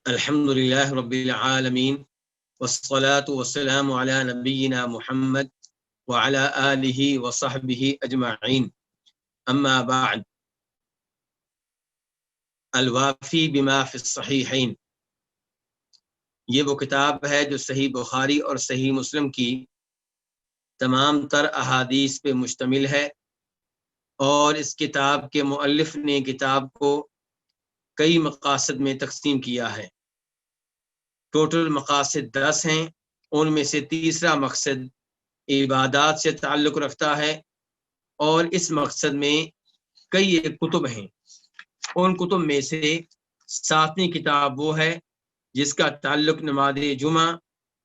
الحمدللہ رب العالمین والصلاة والسلام علی نبینا محمد وعلی آلہ وصحبہ اجمعین، اما بعد۔ الوافی بما فی الصحیحین، یہ وہ کتاب ہے جو صحیح بخاری اور صحیح مسلم کی تمام تر احادیث پہ مشتمل ہے، اور اس کتاب کے مؤلف نے کتاب کو کئی مقاصد میں تقسیم کیا ہے۔ ٹوٹل مقاصد 10 ہیں، ان میں سے تیسرا مقصد عبادات سے تعلق رکھتا ہے، اور اس مقصد میں کئی کتب ہیں۔ ان کتب میں سے 7ویں کتاب وہ ہے جس کا تعلق نماز جمعہ،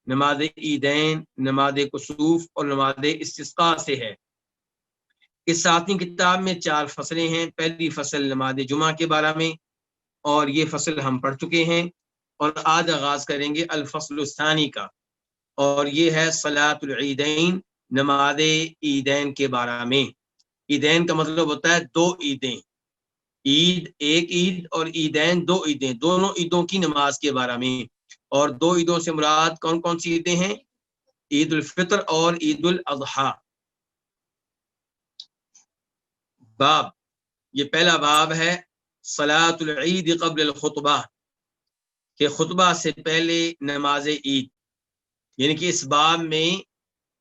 نماز عیدین، نماز کسوف اور نماز استسقاء سے ہے۔ اس 7ویں کتاب میں 4 فصلیں ہیں۔ پہلی فصل نماز جمعہ کے بارے میں، اور یہ فصل ہم پڑھ چکے ہیں، اور آج آغاز کریں گے الفصل الثانی کا، اور یہ ہے صلاۃ العیدین، نماز عیدین کے بارے میں۔ عیدین کا مطلب ہوتا ہے 2 عیدیں، عید ایک عید اور عیدین 2 عیدیں، دونوں عیدوں کی نماز کے بارے میں۔ اور 2 عیدوں سے مراد کون کون سی عیدیں ہیں؟ عید الفطر اور عید الاضحیٰ۔ باب، یہ پہلا باب ہے صلاۃ العید قبل الخطبہ، کہ خطبہ سے پہلے نماز عید، یعنی کہ اس باب میں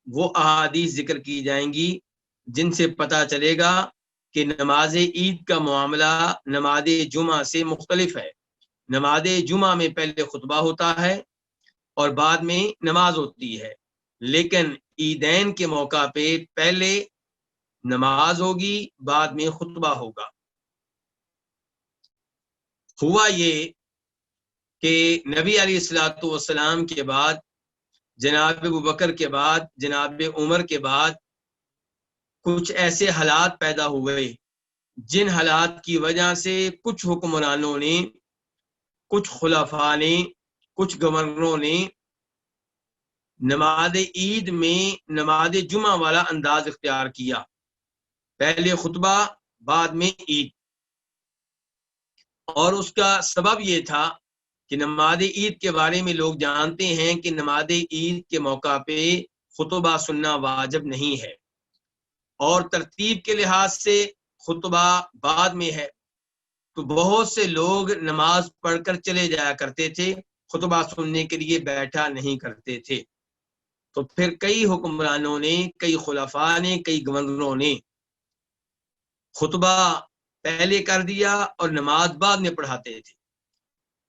وہ احادیث ذکر کی جائیں گی جن سے پتہ چلے گا کہ نماز عید کا معاملہ نماز جمعہ سے مختلف ہے۔ نماز جمعہ میں پہلے خطبہ ہوتا ہے اور بعد میں نماز ہوتی ہے، لیکن عیدین کے موقع پہ پہلے نماز ہوگی، بعد میں خطبہ ہوگا۔ ہوا یہ کہ نبی علیہ الصلوۃ والسلام کے بعد، جناب ابوبکر کے بعد، جناب عمر کے بعد کچھ ایسے حالات پیدا ہوئے جن حالات کی وجہ سے کچھ حکمرانوں نے، کچھ خلفاء نے، کچھ گورنروں نے نماز عید میں نماز جمعہ والا انداز اختیار کیا، پہلے خطبہ بعد میں عید۔ اور اس کا سبب یہ تھا کہ نماز عید کے بارے میں لوگ جانتے ہیں کہ نماز عید کے موقع پہ خطبہ سننا واجب نہیں ہے، اور ترتیب کے لحاظ سے خطبہ بعد میں ہے، تو بہت سے لوگ نماز پڑھ کر چلے جایا کرتے تھے، خطبہ سننے کے لیے بیٹھا نہیں کرتے تھے۔ تو پھر کئی حکمرانوں نے، کئی خلفاء نے، کئی گورنروں نے خطبہ پہلے کر دیا اور نماز بعد میں پڑھاتے تھے۔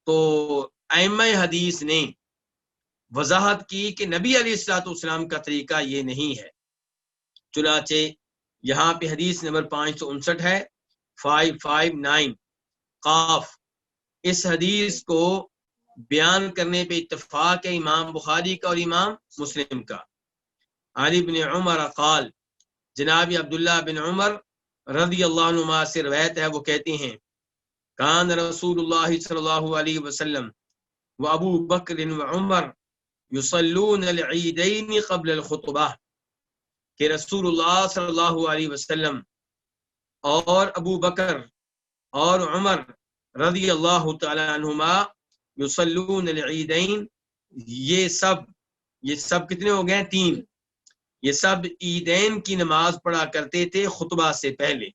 تو ائمہ حدیث نے وضاحت کی کہ نبی علیہ الصلوۃ والسلام کا طریقہ یہ نہیں ہے۔ چنانچہ یہاں پہ حدیث نمبر 559 ہے، 559 قاف۔ اس حدیث کو بیان کرنے پہ اتفاق ہے امام بخاری کا اور امام مسلم کا۔ علی بن عمر قال، جناب عبداللہ بن عمر رضی اللہ عنہما سے روایت ہے، وہ کہتے ہیں کان رسول اللہ صلی اللہ علیہ وسلم و ابو بکر و عمر یصلون العیدین قبل الخطبہ، کہ رسول اللہ صلی اللہ علیہ وسلم اور ابو بکر اور عمر رضی اللہ تعالی عنہما یصلون العیدین، یہ سب کتنے ہو گئے؟ 3۔ یہ سب عیدین کی نماز پڑھا کرتے تھے خطبہ سے پہلے،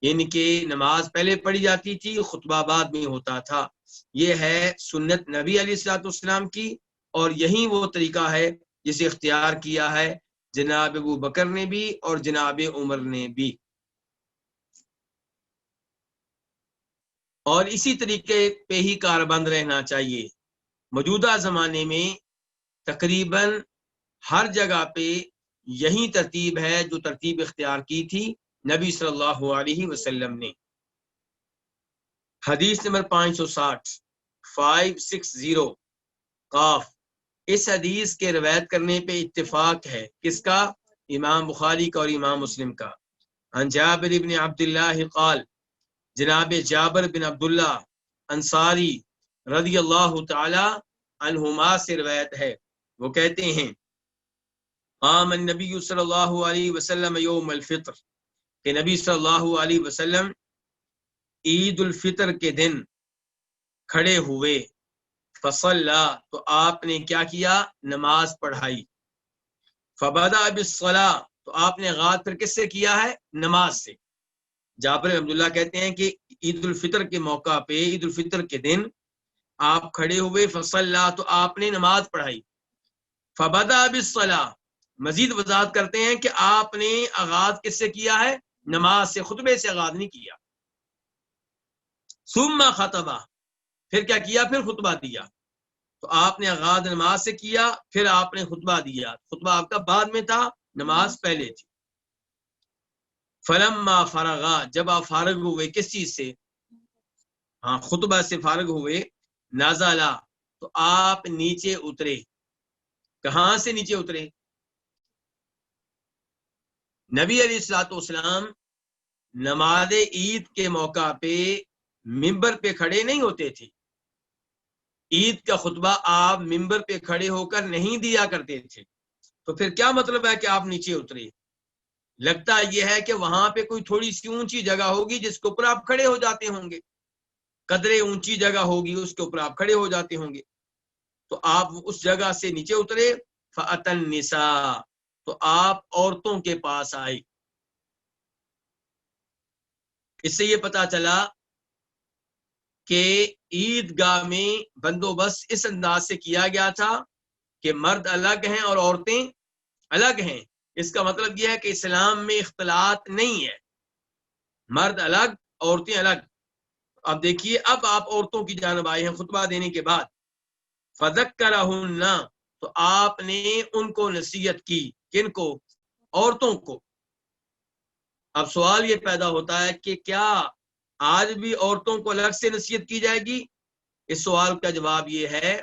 یعنی کہ نماز پہلے پڑھی جاتی تھی، خطبہ بعد میں ہوتا تھا۔ یہ ہے سنت نبی علیہ الصلوۃ والسلام کی، اور یہی وہ طریقہ ہے جسے اختیار کیا ہے جناب ابو بکر نے بھی اور جناب عمر نے بھی۔ اور اسی طریقے پہ ہی کاربند رہنا چاہیے۔ موجودہ زمانے میں تقریباً ہر جگہ پہ یہی ترتیب ہے جو ترتیب اختیار کی تھی نبی صلی اللہ علیہ وسلم نے۔ حدیث نمبر 560 قاف۔ اس حدیث کے روایت کرنے پہ اتفاق ہے، کس کا؟ امام بخاری کا اور امام مسلم کا۔ عن جابر بن عبداللہ قال، جناب جابر بن عبداللہ انصاری رضی اللہ تعالی عنہما سے روایت ہے، وہ کہتے ہیں قام النبی صلی اللہ علیہ وسلم یوم الفطر، کہ نبی صلی اللہ علیہ وسلم عید الفطر کے دن کھڑے ہوئے، فصلی، تو آپ نے کیا کیا؟ نماز پڑھائی. فبدأ بالصلاۃ، تو آپ نے آغاز پھر کس سے کیا ہے؟ نماز سے. جابر عبداللہ کہتے ہیں کہ عید الفطر کے موقع پہ، عید الفطر کے دن آپ کھڑے ہوئے، فصلی، تو آپ نے نماز پڑھائی. فبدأ بالصلاۃ، مزید وضاحت کرتے ہیں کہ آپ نے آغاز کس سے کیا ہے؟ نماز سے، خطبے سے آغاز نہیں کیا. ثم خطبہ، پھر کیا کیا؟ پھر خطبہ دیا. تو آپ نے آغاز نماز سے کیا، پھر آپ نے خطبہ دیا. خطبہ آپ کا بعد میں تھا، نماز پہلے تھی. فلما فرغا، جب آپ فارغ ہوئے کس چیز سے؟ ہاں، خطبہ سے فارغ ہوئے. نازلا، تو آپ نیچے اترے. کہاں سے نیچے اترے؟ نبی علیہ الصلوۃ والسلام نماز عید کے موقع پہ ممبر پہ کھڑے نہیں ہوتے تھے. عید کا خطبہ آپ ممبر پہ کھڑے ہو کر نہیں دیا کرتے تھے. تو پھر کیا مطلب ہے کہ آپ نیچے اترے؟ لگتا یہ ہے کہ وہاں پہ کوئی تھوڑی سی اونچی جگہ ہوگی جس کے اوپر آپ کھڑے ہو جاتے ہوں گے. قدرے اونچی جگہ ہوگی، اس کے اوپر آپ کھڑے ہو جاتے ہوں گے. تو آپ اس جگہ سے نیچے اترے. فأتی النساء، تو آپ عورتوں کے پاس آئے. اس سے یہ پتا چلا کہ عید گاہ میں بندوبست اس انداز سے کیا گیا تھا کہ مرد الگ ہیں اور عورتیں الگ ہیں. اس کا مطلب یہ ہے کہ اسلام میں اختلاط نہیں ہے، مرد الگ، عورتیں الگ. اب دیکھیے، اب آپ عورتوں کی جانب آئے ہیں خطبہ دینے کے بعد. فذکرہن، تو آپ نے ان کو نصیحت کی. کن کو؟ عورتوں کو. اب سوال یہ پیدا ہوتا ہے کہ کیا آج بھی عورتوں کو الگ سے نصیحت کی جائے گی؟ اس سوال کا جواب یہ ہے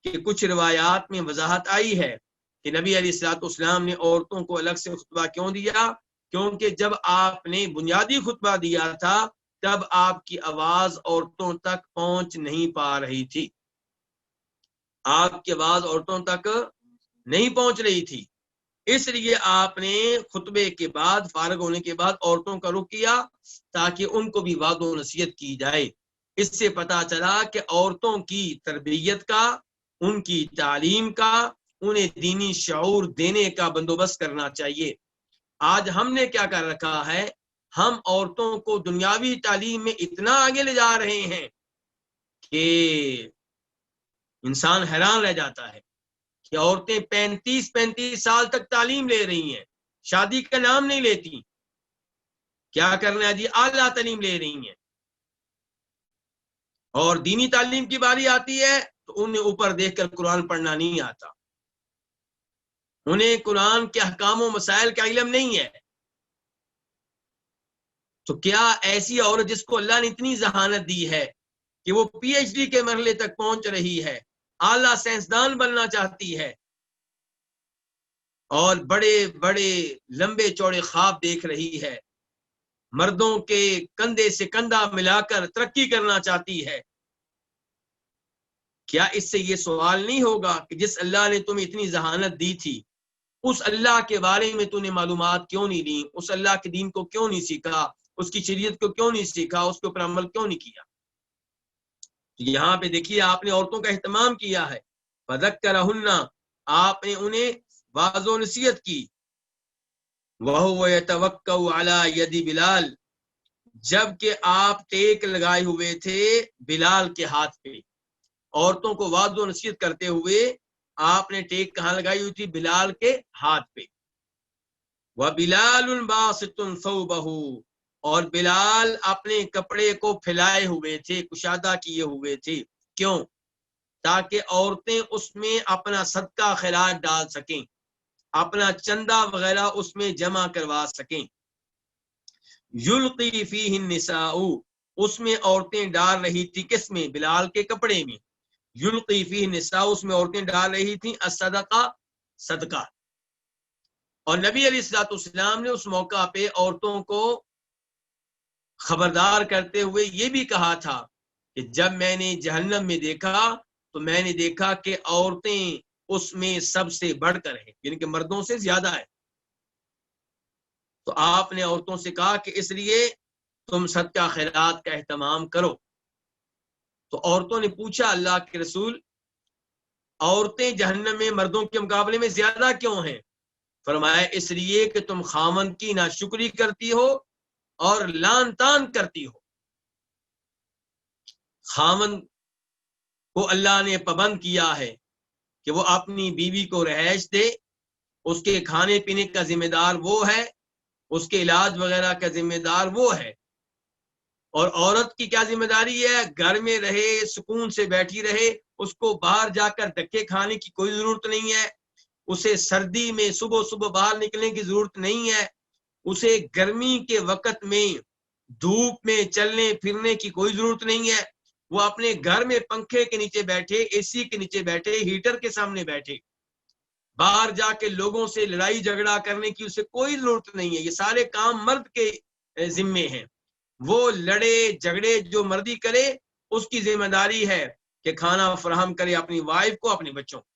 کہ کچھ روایات میں وضاحت آئی ہے کہ نبی علیہ الصلوۃ والسلام نے عورتوں کو الگ سے خطبہ کیوں دیا؟ کیونکہ جب آپ نے بنیادی خطبہ دیا تھا تب آپ کی آواز عورتوں تک پہنچ نہیں پا رہی تھی. آپ کی آواز عورتوں تک نہیں پہنچ رہی تھی. اس لیے آپ نے خطبے کے بعد، فارغ ہونے کے بعد عورتوں کا رخ کیا تاکہ ان کو بھی وعظ و نصیحت کی جائے. اس سے پتا چلا کہ عورتوں کی تربیت کا، ان کی تعلیم کا، انہیں دینی شعور دینے کا بندوبست کرنا چاہیے. آج ہم نے کیا کر رکھا ہے؟ ہم عورتوں کو دنیاوی تعلیم میں اتنا آگے لے جا رہے ہیں کہ انسان حیران رہ جاتا ہے کہ عورتیں 35 سال تک تعلیم لے رہی ہیں، شادی کا نام نہیں لیتی. کیا کرنا ہے جی؟ اعلیٰ تعلیم لے رہی ہیں. اور دینی تعلیم کی باری آتی ہے تو انہیں اوپر دیکھ کر قرآن پڑھنا نہیں آتا، انہیں قرآن کے احکام و مسائل کا علم نہیں ہے. تو کیا ایسی عورت جس کو اللہ نے اتنی ذہانت دی ہے کہ وہ PhD کے مرحلے تک پہنچ رہی ہے، اعلیٰ سائنسدان بننا چاہتی ہے اور بڑے بڑے لمبے چوڑے خواب دیکھ رہی ہے، مردوں کے کندھے سے کندھا ملا کر ترقی کرنا چاہتی ہے، کیا اس سے یہ سوال نہیں ہوگا کہ جس اللہ نے تمہیں اتنی ذہانت دی تھی اس اللہ کے بارے میں تو نے معلومات کیوں نہیں لی؟ اس اللہ کے دین کو کیوں نہیں سیکھا؟ اس کی شریعت کو کیوں نہیں سیکھا؟ اس کے اوپر عمل کیوں نہیں کیا؟ یہاں پہ دیکھیے آپ نے عورتوں کا اہتمام کیا ہے. فذکرہن، آپ نے انہیں واعظ و نصیحت کی. وَهُوَ يَتَوَكَّأُ عَلَى يَدِ بلال، جب کہ آپ ٹیک لگائے ہوئے تھے بلال کے ہاتھ پہ. عورتوں کو واعظ و نصیحت کرتے ہوئے آپ نے ٹیک کہاں لگائی ہوئی تھی؟ بلال کے ہاتھ پہ. وَبِلَالٌ بَاسِطٌ ثَوْبَهُ، اور بلال اپنے کپڑے کو پھیلائے ہوئے تھے، کشادہ کیے ہوئے تھے. کیوں؟ تاکہ عورتیں اس میں اپنا صدقہ خیرات ڈال سکیں، اپنا چندہ وغیرہ اس میں جمع کروا سکیں. یلقی فیہ النساء، اس میں عورتیں ڈال رہی تھی، کس میں؟ بلال کے کپڑے میں. یلقی فیہ النساء، اس میں عورتیں ڈال رہی تھیں الصدقہ، صدقہ. اور نبی علیہ الصلوۃ والسلام نے اس موقع پہ عورتوں کو خبردار کرتے ہوئے یہ بھی کہا تھا کہ جب میں نے جہنم میں دیکھا تو میں نے دیکھا کہ عورتیں اس میں سب سے بڑھ کر ہیں، یعنی کہ مردوں سے زیادہ ہے. تو آپ نے عورتوں سے کہا کہ اس لیے تم صدقہ خیرات کا اہتمام کرو. تو عورتوں نے پوچھا اللہ کے رسول عورتیں جہنم میں مردوں کے مقابلے میں زیادہ کیوں ہیں؟ فرمایا اس لیے کہ تم خاوند کی ناشکری کرتی ہو اور لان تان کرتی ہو۔ خاوند کو اللہ نے پابند کیا ہے کہ وہ اپنی بیوی کو رہائش دے، اس کے کھانے پینے کا ذمہ دار وہ ہے، اس کے علاج وغیرہ کا ذمہ دار وہ ہے۔ اور عورت کی کیا ذمہ داری ہے؟ گھر میں رہے، سکون سے بیٹھی رہے، اس کو باہر جا کر دھکے کھانے کی کوئی ضرورت نہیں ہے، اسے سردی میں صبح صبح باہر نکلنے کی ضرورت نہیں ہے، اسے گرمی کے وقت میں دھوپ میں چلنے پھرنے کی کوئی ضرورت نہیں ہے، وہ اپنے گھر میں پنکھے کے نیچے بیٹھے، اے سی کے نیچے بیٹھے، ہیٹر کے سامنے بیٹھے، باہر جا کے لوگوں سے لڑائی جھگڑا کرنے کی اسے کوئی ضرورت نہیں ہے۔ یہ سارے کام مرد کے ذمے ہیں، وہ لڑے جھگڑے جو مردی کرے، اس کی ذمہ داری ہے کہ کھانا فراہم کرے اپنی وائف کو، اپنے بچوں کو۔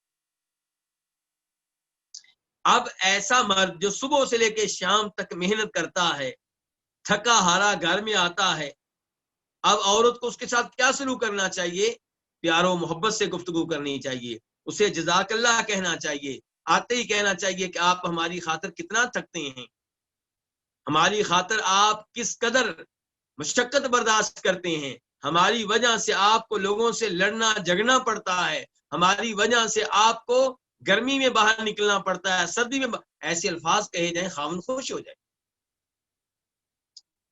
اب ایسا مرد جو صبح سے لے کے شام تک محنت کرتا ہے، تھکا ہارا گھر میں آتا ہے، اب عورت کو اس کے ساتھ کیا سلوک کرنا چاہیے؟ پیار و محبت سے گفتگو کرنی چاہیے، اسے جزاک اللہ کہنا چاہیے، آتے ہی کہنا چاہیے کہ آپ ہماری خاطر کتنا تھکتے ہیں، ہماری خاطر آپ کس قدر مشقت برداشت کرتے ہیں، ہماری وجہ سے آپ کو لوگوں سے لڑنا جھگڑنا پڑتا ہے، ہماری وجہ سے آپ کو گرمی میں باہر نکلنا پڑتا ہے، سردی میں ایسے الفاظ کہے جائیں، خاوند خوش ہو جائے۔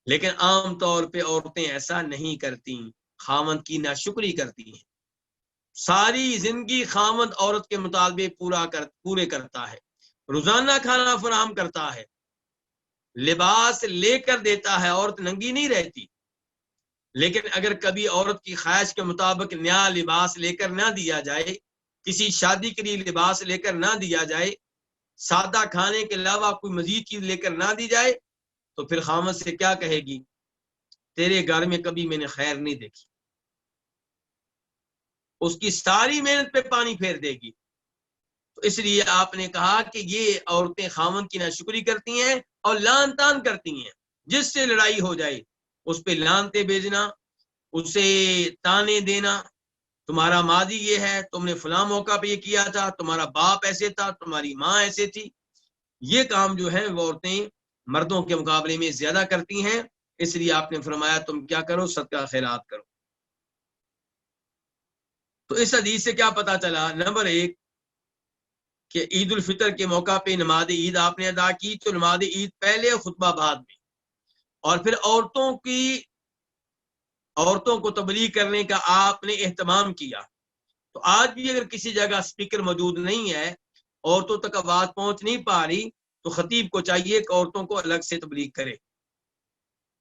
لیکن عام طور پہ عورتیں ایسا نہیں کرتی، خاوند کی ناشکری کرتی ہیں۔ ساری زندگی خاوند عورت کے مطالبے پورے کرتا ہے، روزانہ کھانا فراہم کرتا ہے، لباس لے کر دیتا ہے، عورت ننگی نہیں رہتی۔ لیکن اگر کبھی عورت کی خواہش کے مطابق نیا لباس لے کر نہ دیا جائے، کسی شادی کے لیے لباس لے کر نہ دیا جائے، سادہ کھانے کے علاوہ کوئی مزید چیز لے کر نہ دی جائے، تو پھر خاوند سے کیا کہے گی؟ تیرے گھر میں کبھی میں نے خیر نہیں دیکھی۔ اس کی ساری محنت پہ پانی پھیر دے گی۔ تو اس لیے آپ نے کہا کہ یہ عورتیں خاوند کی ناشکری کرتی ہیں اور لان تان کرتی ہیں، جس سے لڑائی ہو جائے اس پہ لانتے بھیجنا، اسے تانے دینا، تمہارا ماضی یہ ہے، تم نے فلاں موقع پہ یہ کیا تھا، تمہارا باپ ایسے تھا، تمہاری ماں ایسے تھی۔ یہ کام جو ہے وہ عورتیں مردوں کے مقابلے میں زیادہ کرتی ہیں۔ اس لیے آپ نے فرمایا تم کیا کرو؟ صدقہ خیرات کرو۔ تو اس حدیث سے کیا پتا چلا؟ نمبر 1 کہ عید الفطر کے موقع پہ نماز عید آپ نے ادا کی، تو نماز عید پہلے، خطبہ بعد میں، اور پھر عورتوں کو تبلیغ کرنے کا آپ نے اہتمام کیا۔ تو آج بھی اگر کسی جگہ سپیکر موجود نہیں ہے، عورتوں تک آواز پہنچ نہیں پا رہی، تو خطیب کو چاہیے کہ عورتوں کو الگ سے تبلیغ کرے۔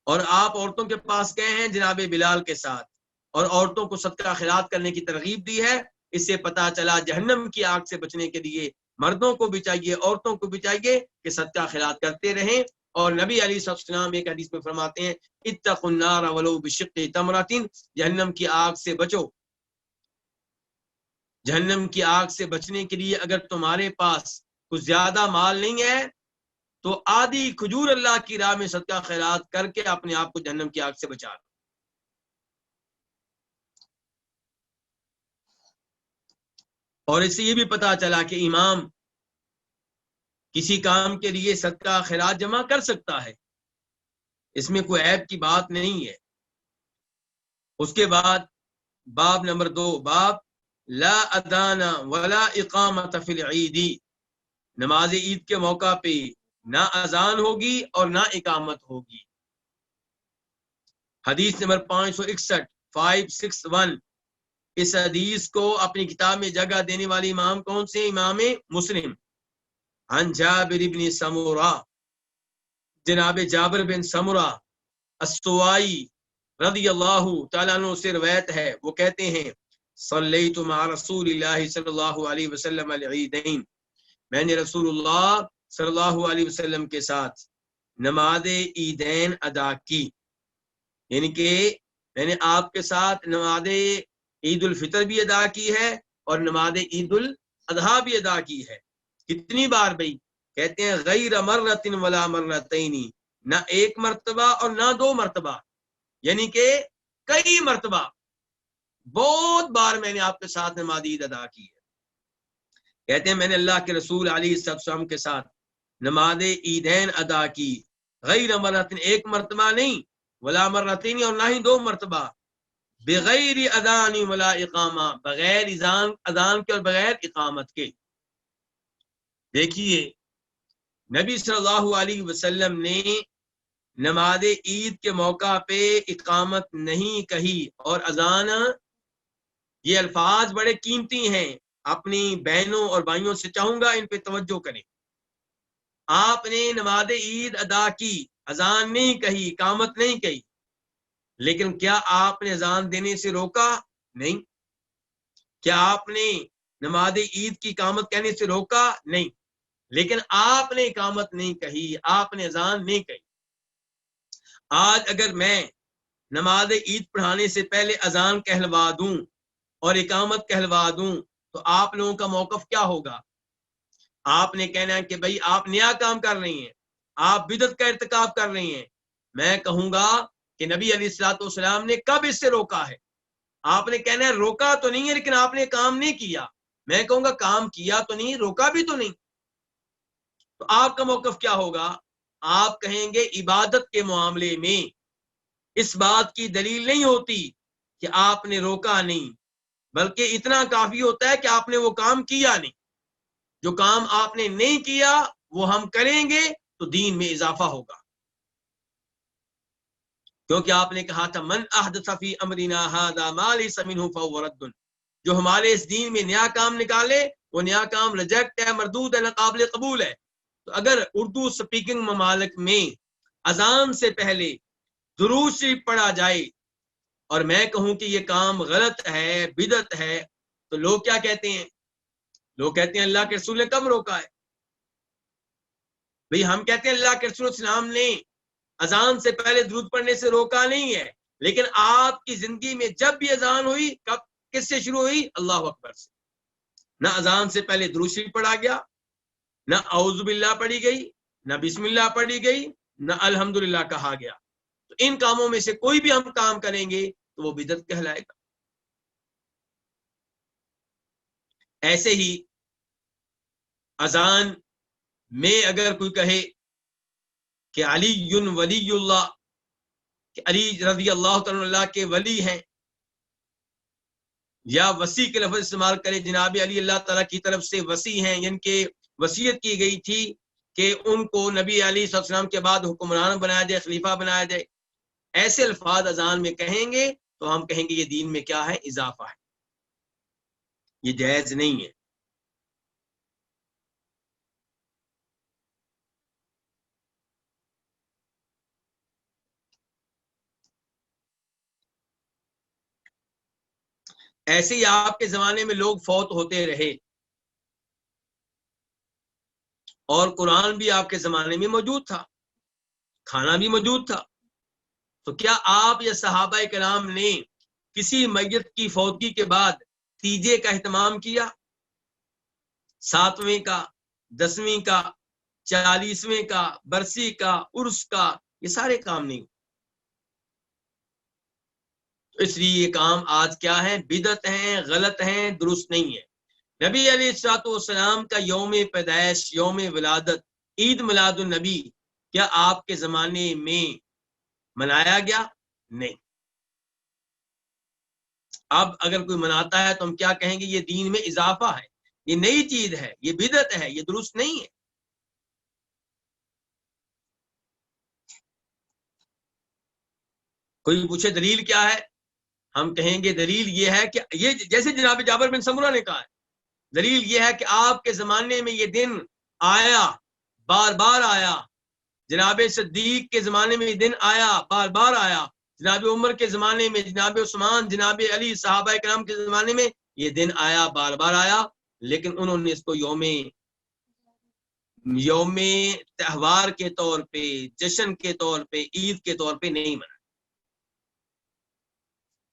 اور آپ عورتوں کے پاس گئے ہیں جناب بلال کے ساتھ، اور عورتوں کو صدقہ خیرات کرنے کی ترغیب دی ہے۔ اس سے پتا چلا جہنم کی آگ سے بچنے کے لیے مردوں کو بھی چاہیے، عورتوں کو بھی چاہیے کہ صدقہ خیرات کرتے رہیں۔ اور نبی علیہ السلام ایک حدیث میں فرماتے ہیں اتقوا النار ولو بشق تمرۃ، جہنم کی آگ سے بچو۔ جہنم کی آگ سے بچنے کے لیے اگر تمہارے پاس کچھ زیادہ مال نہیں ہے تو آدھی کھجور اللہ کی راہ میں صدقہ خیرات کر کے اپنے آپ کو جہنم کی آگ سے بچا لو۔ اور اس سے یہ بھی پتا چلا کہ امام کسی کام کے لیے صدقہ خیرات جمع کر سکتا ہے، اس میں کوئی عیب کی بات نہیں ہے۔ اس کے بعد باب نمبر 2، باب لا اذان ولا اقامت فی العید، نماز عید کے موقع پہ نہ اذان ہوگی اور نہ اقامت ہوگی۔ حدیث نمبر 561 اس حدیث کو اپنی کتاب میں جگہ دینے والی امام کون سے؟ امام مسلم۔ عن جابر بن سمورہ، جناب جابر بن سمورہ السوائی رضی اللہ تعالیٰ عنہ سے روایت ہے، وہ کہتے ہیں صلیت مع رسول اللہ صلی اللہ علیہ وسلم العیدین، میں نے رسول اللہ صلی اللہ علیہ وسلم کے ساتھ نماز عیدین ادا کی، یعنی کہ میں نے آپ کے ساتھ نماز عید الفطر بھی ادا کی ہے اور نماز عید الاضحیٰ بھی ادا کی ہے۔ کتنی بار بھائی؟ کہتے ہیں غیر مرۃ ولا مرتین، نہ ایک مرتبہ اور نہ 2 مرتبہ، یعنی کہ کئی مرتبہ، بہت بار میں نے آپ کے ساتھ نماز عید ادا کی ہے۔ کہتے ہیں میں نے اللہ کے رسول علیہ السلام کے ساتھ نماز عیدین ادا کی، غیر مرتين، ایک مرتبہ نہیں، ولا مرتين، اور نہ ہی دو مرتبہ، بغیر اذان ولا اقامہ، بغیر اذان کے اور بغیر اقامت کے۔ دیکھیے نبی صلی اللہ علیہ وسلم نے نماز عید کے موقع پہ اقامت نہیں کہی اور اذان، یہ الفاظ بڑے قیمتی ہیں، اپنی بہنوں اور بھائیوں سے چاہوں گا ان پہ توجہ کریں۔ آپ نے نماز عید ادا کی، اذان نہیں کہی، اقامت نہیں کہی، لیکن کیا آپ نے اذان دینے سے روکا؟ نہیں۔ کیا آپ نے نماز عید کی اقامت کہنے سے روکا؟ نہیں، لیکن آپ نے اقامت نہیں کہی، آپ نے اذان نہیں کہی۔ آج اگر میں نماز عید پڑھانے سے پہلے اذان کہلوا دوں اور اقامت کہلوا دوں تو آپ لوگوں کا موقف کیا ہوگا؟ آپ نے کہنا ہے کہ بھائی آپ نیا کام کر رہی ہیں، آپ بدعت کا ارتکاب کر رہی ہیں۔ میں کہوں گا کہ نبی علیہ الصلوۃ والسلام نے کب اس سے روکا ہے؟ آپ نے کہنا ہے روکا تو نہیں ہے لیکن آپ نے کام نہیں کیا۔ میں کہوں گا کام کیا تو نہیں، روکا بھی تو نہیں۔ تو آپ کا موقف کیا ہوگا؟ آپ کہیں گے عبادت کے معاملے میں اس بات کی دلیل نہیں ہوتی کہ آپ نے روکا نہیں، بلکہ اتنا کافی ہوتا ہے کہ آپ نے وہ کام کیا نہیں۔ جو کام آپ نے نہیں کیا وہ ہم کریں گے تو دین میں اضافہ ہوگا، کیونکہ آپ نے کہا تھا من احدث فی امرنا ھذا ما لیس منہ فہو رد، جو ہمارے اس دین میں نیا کام نکالے وہ نیا کام ریجیکٹ ہے، مردود ہے، ناقابل قبول ہے۔ تو اگر اردو سپیکنگ ممالک میں اذان سے پہلے درود شریف پڑھا جائے اور میں کہوں کہ یہ کام غلط ہے، بدعت ہے، تو لوگ کیا کہتے ہیں؟ لوگ کہتے ہیں اللہ کے رسول نے کب روکا ہے؟ بھئی ہم کہتے ہیں اللہ کے رسول اسلام نے اذان سے پہلے درود پڑھنے سے روکا نہیں ہے، لیکن آپ کی زندگی میں جب بھی اذان ہوئی کس سے شروع ہوئی؟ اللہ اکبر سے۔ نہ اذان سے پہلے درود شریف پڑھا گیا، نہ اعوذ باللہ پڑھی گئی، نہ بسم اللہ پڑھی گئی، نہ الحمدللہ کہا گیا۔ تو ان کاموں میں سے کوئی بھی ہم کام کریں گے تو وہ بدعت کہلائے گا۔ ایسے ہی اذان میں اگر کوئی کہے کہ علی ولی اللہ، کہ علی رضی اللہ تعالیٰ کے ولی ہیں، یا وصی کے لفظ استعمال کرے، جناب علی اللہ تعالیٰ کی طرف سے وصی ہیں، یعنی کہ وصیت کی گئی تھی کہ ان کو نبی علیہ السلام کے بعد حکمران بنایا جائے، خلیفہ بنایا جائے، ایسے الفاظ اذان میں کہیں گے تو ہم کہیں گے یہ دین میں کیا ہے؟ اضافہ ہے، یہ جائز نہیں ہے۔ ایسے ہی آپ کے زمانے میں لوگ فوت ہوتے رہے اور قرآن بھی آپ کے زمانے میں موجود تھا، کھانا بھی موجود تھا، تو کیا آپ یا صحابہ کرام نے کسی میت کی فوتگی کے بعد تیجے کا اہتمام کیا؟ 7ویں کا، 10ویں کا، 40ویں کا، برسی کا، عرس کا، یہ سارے کام نہیں۔ تو اس لیے یہ کام آج کیا ہے؟ بدعت ہیں، غلط ہیں، درست نہیں ہے۔ نبی علیہ الصلوۃ والسلام کا یوم پیدائش، یوم ولادت، عید میلاد النبی کیا آپ کے زمانے میں منایا گیا؟ نہیں۔ اب اگر کوئی مناتا ہے تو ہم کیا کہیں گے؟ یہ دین میں اضافہ ہے، یہ نئی چیز ہے، یہ بدعت ہے، یہ درست نہیں ہے۔ کوئی پوچھے دلیل کیا ہے؟ ہم کہیں گے دلیل یہ ہے کہ یہ جیسے جناب جابر بن سمرہ نے کہا ہے، دلیل یہ ہے کہ آپ کے زمانے میں یہ دن آیا، بار بار آیا، جناب صدیق کے زمانے میں یہ دن آیا، بار بار آیا، جناب عمر کے زمانے میں، جناب عثمان، جناب علی، صحابہ کرام کے زمانے میں یہ دن آیا، بار بار آیا، لیکن انہوں نے اس کو یوم تہوار کے طور پہ، جشن کے طور پہ، عید کے طور پہ نہیں منایا۔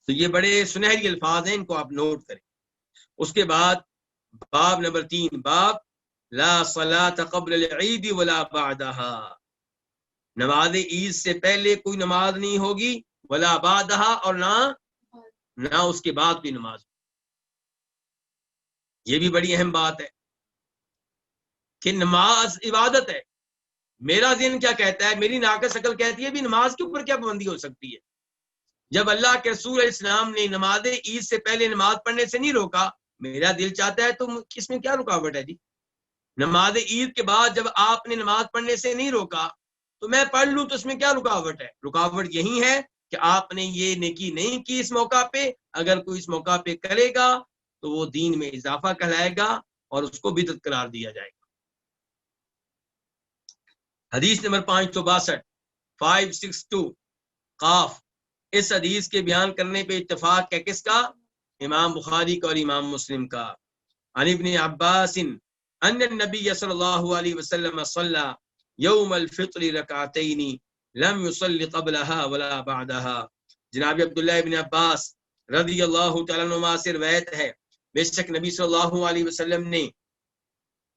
تو یہ بڑے سنہری الفاظ ہیں، ان کو آپ نوٹ کریں۔ اس کے بعد باب نمبر 3، باب لا صلاۃ قبل العید ولا بعدها، نماز عید سے پہلے کوئی نماز نہیں ہوگی، ولا بعدها، اور نہ اس کے بعد کوئی نماز۔ یہ بھی بڑی اہم بات ہے۔ کہ نماز عبادت ہے، میرا ذہن کیا کہتا ہے، میری ناقص عقل کہتی ہے بھی نماز کے اوپر کیا پابندی ہو سکتی ہے؟ جب اللہ کے رسول علیہ السلام نے نماز عید سے پہلے نماز پڑھنے سے نہیں روکا، میرا دل چاہتا ہے تو اس میں کیا رکاوٹ ہے جی؟ نماز عید کے بعد جب آپ نے نماز پڑھنے سے نہیں روکا تو میں پڑھ لوں تو اس میں کیا رکاوٹ ہے؟ رکاوٹ یہی ہے کہ آپ نے یہ نیکی نہیں کی اس موقع پہ، اگر کوئی اس موقع پہ کرے گا تو وہ دین میں اضافہ کہلائے گا اور اس کو بدعت قرار دیا جائے گا۔ حدیث نمبر 562 562 قاف، اس حدیث کے بیان کرنے پہ اتفاق ہے کس کا؟ امام بخاری کا اور امام مسلم کا۔ عن ابن عباس ان النبی صلی اللہ علیہ وسلم صلی یوم الفطر رکعتین لم يصلی قبلها ولا بعدها۔ جناب عبداللہ ابن عباس رضی اللہ تعالیٰ عنہما سے روایت ہے، بے شک نبی صلی اللہ علیہ وسلم نے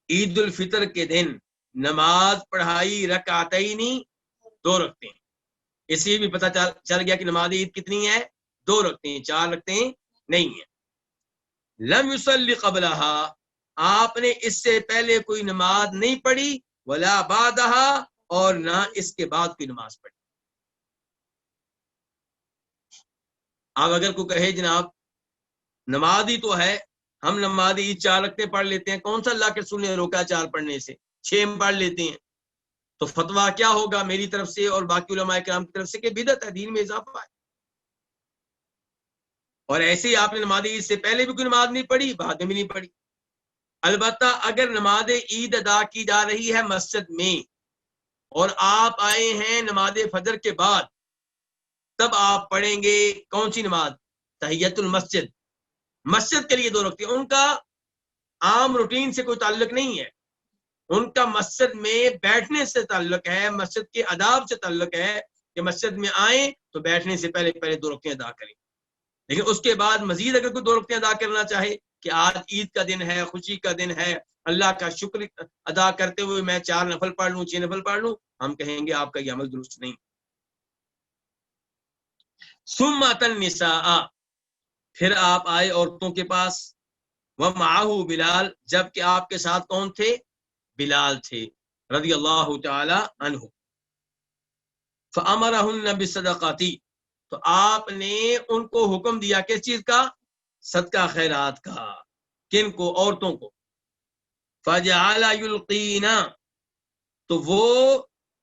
عید الفطر کے دن نماز پڑھائی رکعتین، 2 رکعتیں۔ اس لیے بھی پتہ چل گیا کہ نماز عید کتنی ہے؟ 2 رکعتیں، 4 رکعتیں نہیں ہیں۔ لم یصلی قبلها، آپ نے اس سے پہلے کوئی نماز نہیں پڑھی، ولا بعدها، اور نہ اس کے بعد کوئی نماز پڑھی۔ اب اگر کوئی کہے جناب نماز ہی تو ہے، ہم نماز عید 4 رکعتیں پڑھ لیتے ہیں، کون سا اللہ کے رسول نے روکا 4 پڑھنے سے، 6 پڑھ لیتے ہیں، تو فتویٰ کیا ہوگا میری طرف سے اور باقی علماء کرام کی طرف سے کہ بدعت ہے، دین میں اضافہ ہے۔ اور ایسے ہی آپ نے نماز عید سے پہلے بھی کوئی نماز نہیں پڑھی، بعد میں بھی نہیں پڑھی۔ البتہ اگر نماز عید ادا کی جا رہی ہے مسجد میں اور آپ آئے ہیں نماز فجر کے بعد، تب آپ پڑھیں گے کون سی نماز؟ تحیت المسجد، مسجد کے لیے 2 رکعتیں۔ ان کا عام روٹین سے کوئی تعلق نہیں ہے، ان کا مسجد میں بیٹھنے سے تعلق ہے، مسجد کے آداب سے تعلق ہے کہ مسجد میں آئیں تو بیٹھنے سے پہلے 2 رکعتیں ادا کریں۔ لیکن اس کے بعد مزید اگر کوئی 2 رکعتیں ادا کرنا چاہے کہ آج عید کا دن ہے، خوشی کا دن ہے، اللہ کا شکر ادا کرتے ہوئے میں 4 نفل پڑھ لوں، 6 نفل پڑھ لوں، ہم کہیں گے آپ کا یہ عمل درست نہیں۔ ثم اتى النساء، پھر آپ آئے عورتوں کے پاس، ومعه بلال، جبکہ آپ کے ساتھ کون تھے؟ بلال تھے رضی اللہ تعالی عنہ۔ فامرهن بالصدقات، تو آپ نے ان کو حکم دیا کس چیز کا؟ صدقہ خیرات کا۔ کن کو؟ عورتوں کو۔ فجعل یلقین، تو وہ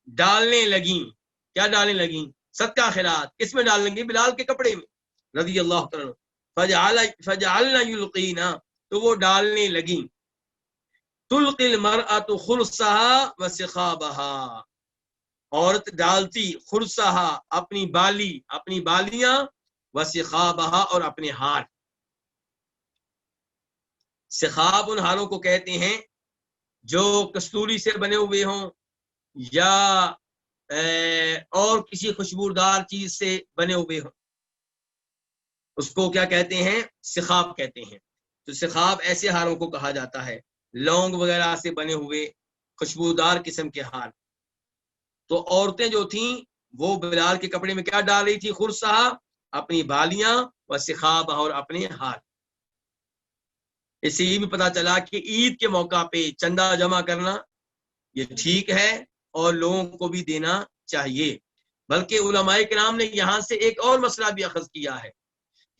ڈالنے لگیں، کیا ڈالنے لگیں؟ صدقہ خیرات۔ کس میں ڈالنے لگیں؟ بلال کے کپڑے میں رضی اللہ تعالیٰ۔ فجعلنا یلقین، تو وہ ڈالنے لگیں۔ تلقی المرأة خرصها وسخابها، عورت ڈالتی خرصها اپنی بالی، اپنی بالیاں، وسخابها اور اپنے ہار۔ سخاب ان ہاروں کو کہتے ہیں جو کستوری سے بنے ہوئے ہوں یا اور کسی خوشبودار چیز سے بنے ہوئے ہوں، اس کو کیا کہتے ہیں؟ سخاب کہتے ہیں۔ تو سخاب ایسے ہاروں کو کہا جاتا ہے، لونگ وغیرہ سے بنے ہوئے خوشبودار قسم کے ہار۔ تو عورتیں جو تھیں وہ بلال کے کپڑے میں کیا ڈال رہی تھی؟ خرصہ، اپنی بالیاں، و سخاب، اور اپنے ہار۔ اس سے یہ بھی پتا چلا کہ عید کے موقع پہ چندہ جمع کرنا یہ ٹھیک ہے اور لوگوں کو بھی دینا چاہیے۔ بلکہ علماء کرام نے یہاں سے ایک اور مسئلہ بھی اخذ کیا ہے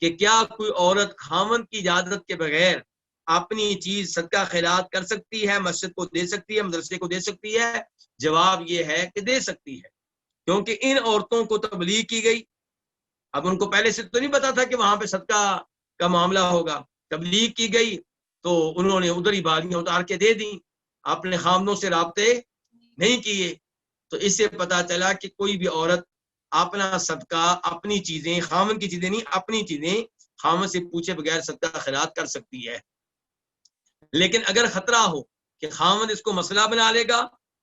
کہ کیا کوئی عورت خاوند کی اجازت کے بغیر اپنی چیز صدقہ خیرات کر سکتی ہے، مسجد کو دے سکتی ہے، مدرسے کو دے سکتی ہے؟ جواب یہ ہے کہ دے سکتی ہے، کیونکہ ان عورتوں کو تبلیغ کی گئی۔ اب ان کو پہلے سے تو نہیں پتا تھا کہ وہاں پہ صدقہ کا معاملہ ہوگا، تبلیغ کی گئی تو انہوں نے ادھر ہی بالیاں اتار کے دے دیں، اپنے خامدوں سے رابطے نہیں کیے۔ تو اس سے پتا چلا کہ کوئی بھی عورت اپنا صدقہ، اپنی چیزیں، خامن کی چیزیں نہیں، اپنی چیزیں خامن سے پوچھے بغیر صدقہ خیرات کر سکتی ہے۔ لیکن اگر خطرہ ہو کہ خامن اس کو مسئلہ بنا لے گا،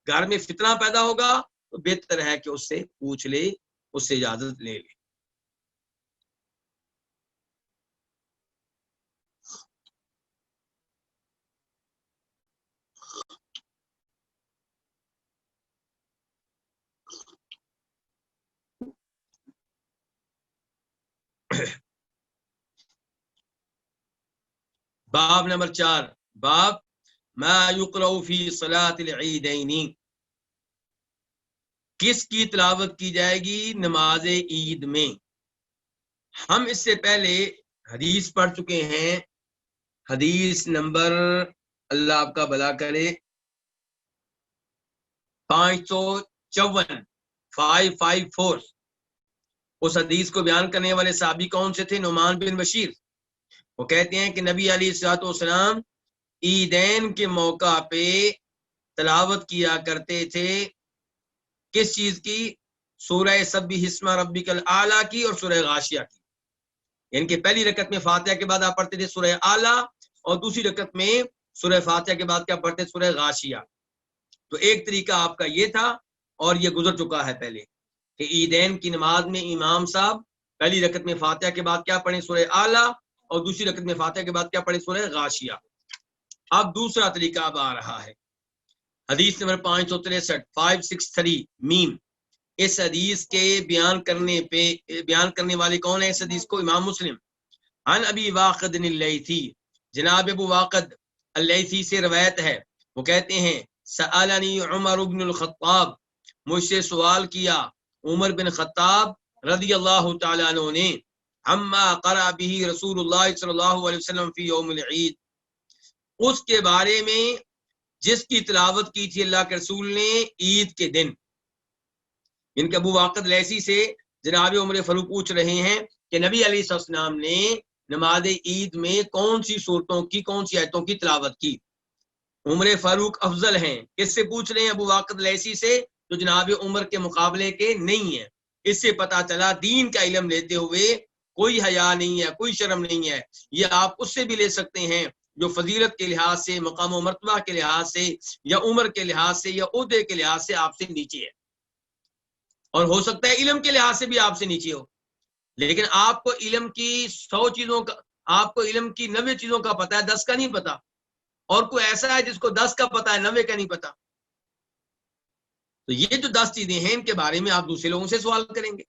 گھر میں فتنہ پیدا ہوگا، تو بہتر ہے کہ اس سے پوچھ لے، اس سے اجازت لے لے۔ باب نمبر 4، باب ما یقرأ فی صلاۃ العیدین، کس کی تلاوت کی جائے گی نماز عید میں؟ ہم اس سے پہلے حدیث پڑھ چکے ہیں، حدیث نمبر اللہ آپ کا بھلا کرے 554 554۔ اس حدیث کو بیان کرنے والے صحابی کون سے تھے؟ نعمان بن بشیر۔ وہ کہتے ہیں کہ نبی علیہ الصلوۃ والسلام عیدین کے موقع پہ تلاوت کیا کرتے تھے کس چیز کی؟ سورہ سبح اسم ربک الاعلی کی اور سورہ غاشیہ کی۔ یعنی کہ پہلی رکعت میں فاتحہ کے بعد آپ پڑھتے تھے سورہ اعلی، اور دوسری رکعت میں سورہ فاتحہ کے بعد کیا پڑھتے؟ سورہ غاشیہ۔ تو ایک طریقہ آپ کا یہ تھا، اور یہ گزر چکا ہے پہلے، کہ عیدین کی نماز میں امام صاحب پہلی رکعت میں فاتحہ کے بعد کیا پڑھیں؟ سورہ اعلی، اور دوسری رکعت میں فاتحہ کے بعد کیا پڑھیں؟ سورہ غاشیہ۔ اب دوسرا طریقہ اب آ رہا ہے، حدیث نمبر 563 563 میم۔ اس حدیث کے بیان کرنے والے کون ہیں؟ اس حدیث کو امام مسلم۔ عن ابی واقد اللیثی، جناب ابو واقد اللیثی سے روایت ہے، وہ کہتے ہیں سألنی عمر بن الخطاب، مجھ سے سوال کیا عمر بن خطاب رضی اللہ تعالیٰ عنہ نے، عما قرأ به رسول اللہ صلی اللہ علیہ وسلم فی یوم العید، اس کے بارے میں جس کی تلاوت کی تھی اللہ کے رسول نے عید کے دن۔ ان کے ابو واقد لیثی سے جناب عمر فاروق پوچھ رہے ہیں کہ نبی علیہ السلام نے نماز عید میں کون سی صورتوں کی، کون سی آیتوں کی تلاوت کی؟ عمر فاروق افضل ہیں، کس سے پوچھ رہے ہیں؟ ابو واقد لیثی سے، جو جناب عمر کے مقابلے کے نہیں ہیں۔ اس سے پتہ چلا دین کا علم لیتے ہوئے کوئی حیا نہیں ہے، کوئی شرم نہیں ہے۔ یہ آپ اس سے بھی لے سکتے ہیں جو فضیلت کے لحاظ سے، مقام و مرتبہ کے لحاظ سے، یا عمر کے لحاظ سے، یا عہدے کے لحاظ سے آپ سے نیچے ہے، اور ہو سکتا ہے علم کے لحاظ سے بھی آپ سے نیچے ہو، لیکن آپ کو علم کی 100 چیزوں کا، آپ کو علم کی 90 چیزوں کا پتہ ہے، 10 کا نہیں پتا، اور کوئی ایسا ہے جس کو 10 کا پتا ہے 90 کا نہیں پتا۔ تو یہ جو 10 چیزیں ہیں ان کے بارے میں آپ دوسرے لوگوں سے سوال کریں گے،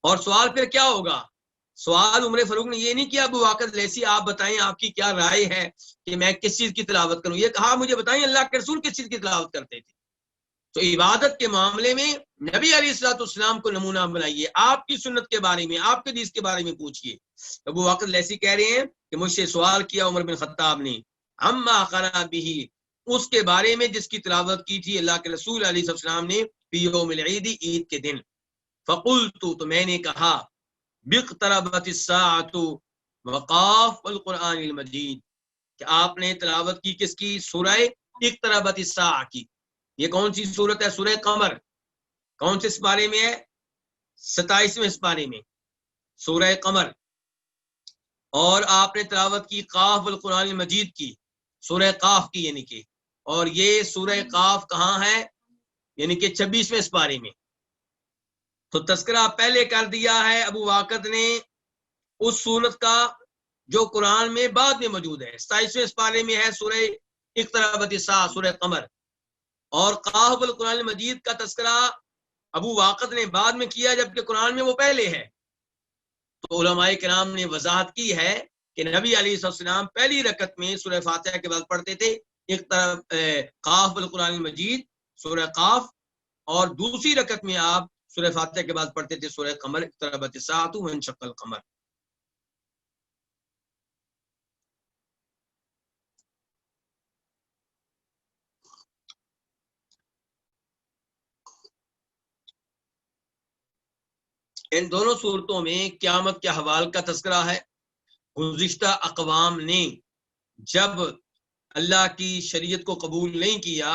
اور سوال پھر کیا ہوگا؟ سوال عمر فاروق نے یہ نہیں کیا ابو واقد لیثی آپ بتائیں آپ کی کیا رائے ہے کہ میں کس چیز کی تلاوت کروں، یہ کہا مجھے بتائیں اللہ کے رسول کس چیز کی تلاوت کرتے تھے۔ تو عبادت کے معاملے میں نبی علیہ الصلوۃ والسلام کو نمونہ بنائیے، آپ کی سنت کے بارے میں، آپ کے حدیث کے بارے میں پوچھیے۔ ابو واقد لیثی کہہ رہے ہیں کہ مجھ سے سوال کیا عمر بن خطاب نے، عما قرأ به، اس کے بارے میں جس کی تلاوت کی تھی اللہ کے رسول علیہ السلام نے فی یوم العید، عید کے دن۔ فقلت، تو میں نے کہا، باقتربت الساعۃ وقاف القرآن المجید، کہ آپ نے تلاوت کی کس کی؟ سورہ اقتربت الساعہ کی۔ یہ کون سی سورت ہے؟ سورہ قمر۔ کون سے سپارے میں ہے؟ 27ویں سپارے میں سورہ قمر۔ اور آپ نے تلاوت کی قاف القرآن المجید کی، سورہ قاف کی، یعنی کہ، اور یہ سورہ قاف کہاں ہے؟ یعنی کہ 26ویں سپارے میں۔ تو تذکرہ پہلے کر دیا ہے ابو واقد نے اس سورت کا جو قرآن میں بعد میں موجود ہے، 27ویں سپارے میں ہے سورہ اقتربت الساعہ، سورہ قمر، اور قاف القرآن المجید کا تذکرہ ابو واقد نے بعد میں کیا جبکہ قرآن میں وہ پہلے ہے۔ تو علماء کرام نے وضاحت کی ہے کہ نبی علیہ السلام پہلی رکعت میں سورہ فاتحہ کے بعد پڑھتے تھے قاف القرآن المجید، سورہ قاف، اور دوسری رکعت میں آپ سورہ فاتحہ کے بعد پڑھتے تھے سورہ قمر، اقتربت الساعۃ وانشق القمر۔ ان دونوں صورتوں میں قیامت کے احوال کا تذکرہ ہے۔ گزشتہ اقوام نے جب اللہ کی شریعت کو قبول نہیں کیا،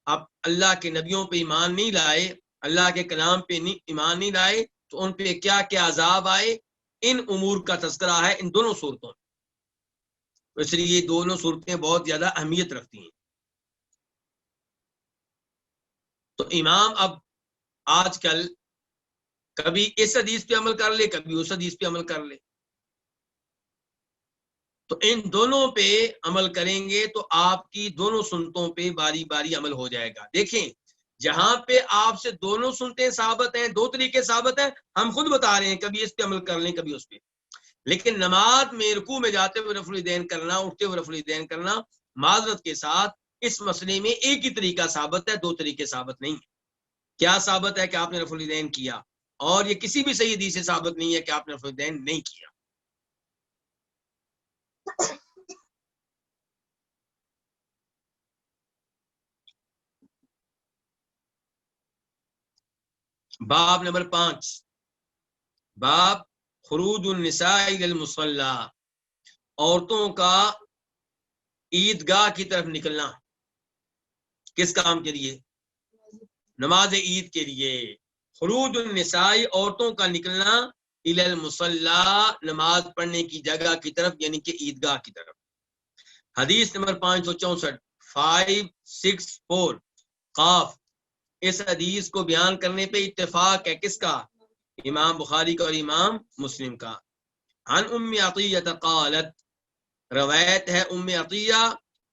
اب اللہ کے نبیوں پہ ایمان نہیں لائے، اللہ کے کلام پہ ایمان نہیں لائے، تو ان پہ کیا کیا عذاب آئے، ان امور کا تذکرہ ہے ان دونوں صورتوں میں۔ اس لیے یہ دونوں صورتیں بہت زیادہ اہمیت رکھتی ہیں۔ تو امام اب آج کل کبھی اس حدیث پہ عمل کر لے، کبھی اس حدیث پہ عمل کر لے، تو ان دونوں پہ عمل کریں گے تو آپ کی دونوں سنتوں پہ باری باری عمل ہو جائے گا۔ دیکھیں جہاں پہ آپ سے دونوں سنتیں ثابت ہیں، دو طریقے ثابت ہیں، ہم خود بتا رہے ہیں کبھی اس پہ عمل کر لیں کبھی اس پہ۔ لیکن نماز میں رکوع میں جاتے ہوئے رفع الیدین کرنا، اٹھتے ہوئے رفع الیدین کرنا، معذرت کے ساتھ اس مسئلے میں ایک ہی طریقہ ثابت ہے، دو طریقے ثابت نہیں ہے۔ کیا ثابت ہے کہ آپ نے رفع الیدین کیا، اور یہ کسی بھی صحیح حدیث سے ثابت نہیں ہے کہ آپ نے رفع الیدین نہیں کیا۔ باب نمبر 5، باب خروج النساء الی المصلی، عورتوں کا عیدگاہ کی طرف نکلنا، کس کام کے لیے؟ نماز عید کے لیے۔ خروج النساء، عورتوں کا نکلنا، الی المصلی، نماز پڑھنے کی جگہ کی طرف، یعنی کہ عیدگاہ کی طرف۔ حدیث نمبر 564، 564 قاف۔ اس حدیث کو بیان کرنے پہ اتفاق ہے کس کا؟ امام بخاری کا اور امام مسلم کا۔ عن ام عطیہ قالت، روایت ہے ام عطیہ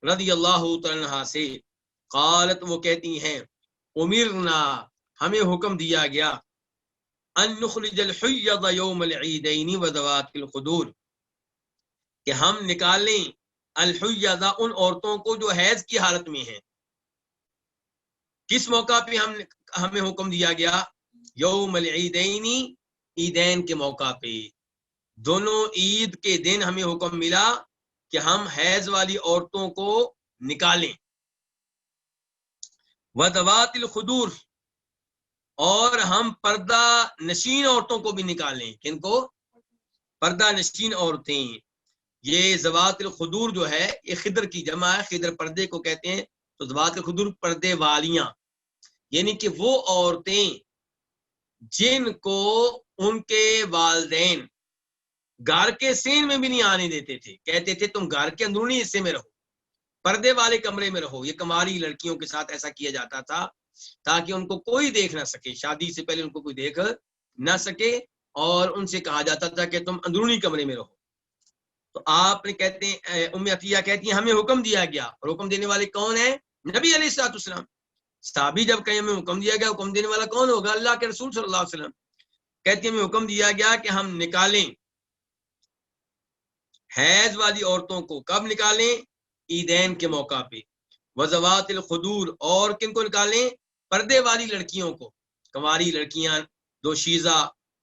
رضی اللہ تعالی عنہا سے، قالت وہ کہتی ہیں، امرنا، ہمیں حکم دیا گیا، ان نخرج الحیض یوم العیدین وذوات الخدور، کہ ہم نکالیں الحیض، ان عورتوں کو جو حیض کی حالت میں ہیں۔ کس موقع پہ ہمیں حکم دیا گیا؟ یوم العیدین، عیدین کے موقع پہ، دونوں عید کے دن ہمیں حکم ملا کہ ہم حیض والی عورتوں کو نکالیں۔ وذوات الخدور، اور ہم پردہ نشین عورتوں کو بھی نکالیں۔ کن کو؟ پردہ نشین عورتیں۔ یہ ذوات الخدور جو ہے یہ خدر کی جمع ہے، خدر پردے کو کہتے ہیں، تو ذوات الخدور پردے والیاں، یعنی کہ وہ عورتیں جن کو ان کے والدین گھر کے سین میں بھی نہیں آنے دیتے تھے، کہتے تھے تم گھر کے اندرونی حصے میں رہو، پردے والے کمرے میں رہو۔ یہ کماری لڑکیوں کے ساتھ ایسا کیا جاتا تھا تاکہ ان کو کوئی دیکھ نہ سکے، شادی سے پہلے ان کو کوئی دیکھ نہ سکے، اور ان سے کہا جاتا تھا کہ تم اندرونی کمرے میں رہو۔ تو آپ نے کہتے ہیں، ام عطیہ کہتی ہیں ہمیں حکم دیا گیا، اور حکم دینے والے کون ہیں؟ نبی علیہ الصلوۃ والسلام۔ صحابی جب کہیں ہمیں حکم دیا گیا، حکم دینے والا کون ہوگا؟ اللہ کے رسول صلی اللہ علیہ وسلم۔ کہتی ہیں ہمیں حکم دیا گیا کہ ہم نکالیں حیض والی عورتوں کو۔ کب نکالیں؟ عیدین کے موقع پہ۔ وذوات الخدور، اور کن کو نکالیں؟ پردے والی لڑکیوں کو، کنواری لڑکیاں، دوشیزہ،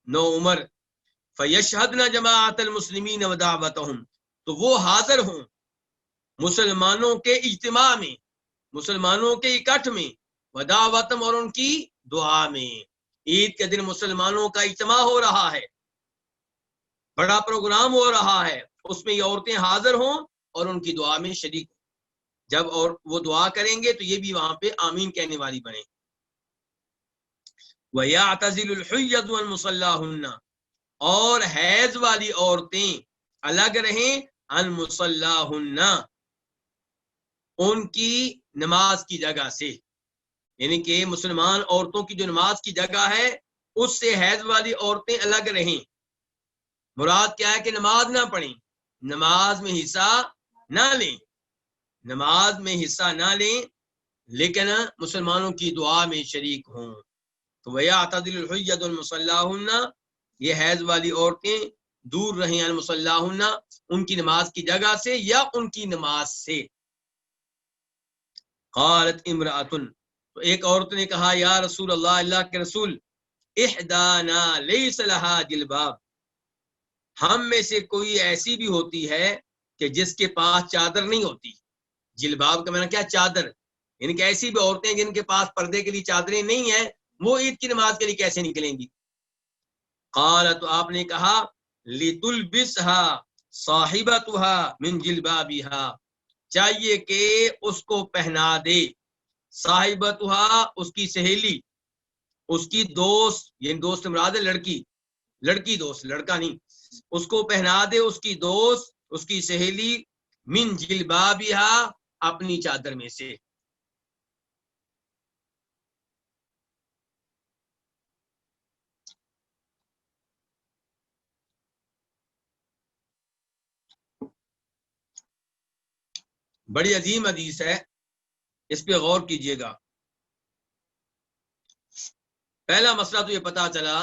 نو عمر۔ فیشہدن جماعت المسلمین ودعوتہم، تو وہ حاضر ہوں مسلمانوں کے اجتماع میں، مسلمانوں کے اکٹھ میں، ودعوتہم، اور ان کی دعا میں۔ عید کے دن مسلمانوں کا اجتماع ہو رہا ہے، بڑا پروگرام ہو رہا ہے، اس میں یہ عورتیں حاضر ہوں اور ان کی دعا میں شریک ہوں۔ جب اور وہ دعا کریں گے تو یہ بھی وہاں پہ آمین کہنے والی بنے۔ وَيَعْتَزِلُ الْحُيَّضُ عَنْ مُصَلَّاهُنَّ، اور حیض والی عورتیں الگ رہیں، عن مصلاہن، ان کی نماز کی جگہ سے، یعنی کہ مسلمان عورتوں کی جو نماز کی جگہ ہے اس سے حیض والی عورتیں الگ رہیں۔ مراد کیا ہے کہ نماز نہ پڑھیں، نماز میں حصہ نہ لیں، نماز میں حصہ نہ لیں، لیکن مسلمانوں کی دعا میں شریک ہوں۔ تو وَيَعْتَزِلُ الْحُيَّضُ عَنْ مُصَلَّاهُنَّ، یہ حیض والی عورتیں دور رہیں عن مصلاہن، ان کی نماز کی جگہ سے یا ان کی نماز سے۔ قالت امرأۃ، تو ایک عورت نے کہا، یا رسول اللہ، اللہ کے رسول، احدانا لیس لہا جلباب، ہم میں سے کوئی ایسی بھی ہوتی ہے کہ جس کے پاس چادر نہیں ہوتی۔ جلباب کا معنی کیا؟ چادر، یعنی کہ ایسی بھی عورتیں جن کے پاس پردے کے لیے چادریں نہیں ہیں، وہ عید کی نماز کے لیے کیسے نکلیں گی؟ قالت، تو آپ نے کہا، لِتُلْبِسْهَا صَاحِبَتُهَا مِنْ جِلْبَابِهَا، چاہیے کہ اس کو پہنا دے، صاحبتها، اس کی سہیلی، اس کی دوست، یعنی دوست مراد ہے لڑکی دوست، لڑکا نہیں، اس کو پہنا دے اس کی دوست، اس کی سہیلی، من جلبابها، اپنی چادر میں سے۔ بڑی عظیم حدیث ہے، اس پہ غور کیجئے گا۔ پہلا مسئلہ تو یہ پتا چلا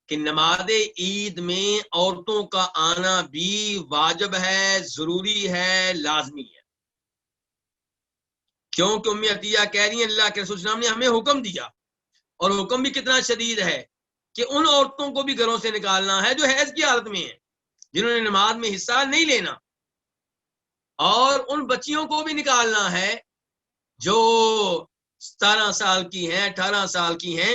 کہ نماز عید میں عورتوں کا آنا بھی واجب ہے، ضروری ہے، لازمی ہے، کیونکہ ام عطیہ کہہ رہی ہیں اللہ کے رسول صلی اللہ علیہ وسلم نے ہمیں حکم دیا، اور حکم بھی کتنا شدید ہے کہ ان عورتوں کو بھی گھروں سے نکالنا ہے جو حیض کی حالت میں ہیں، جنہوں نے نماز میں حصہ نہیں لینا، اور ان بچیوں کو بھی نکالنا ہے جو 17 سال کی ہیں، 18 سال کی ہیں،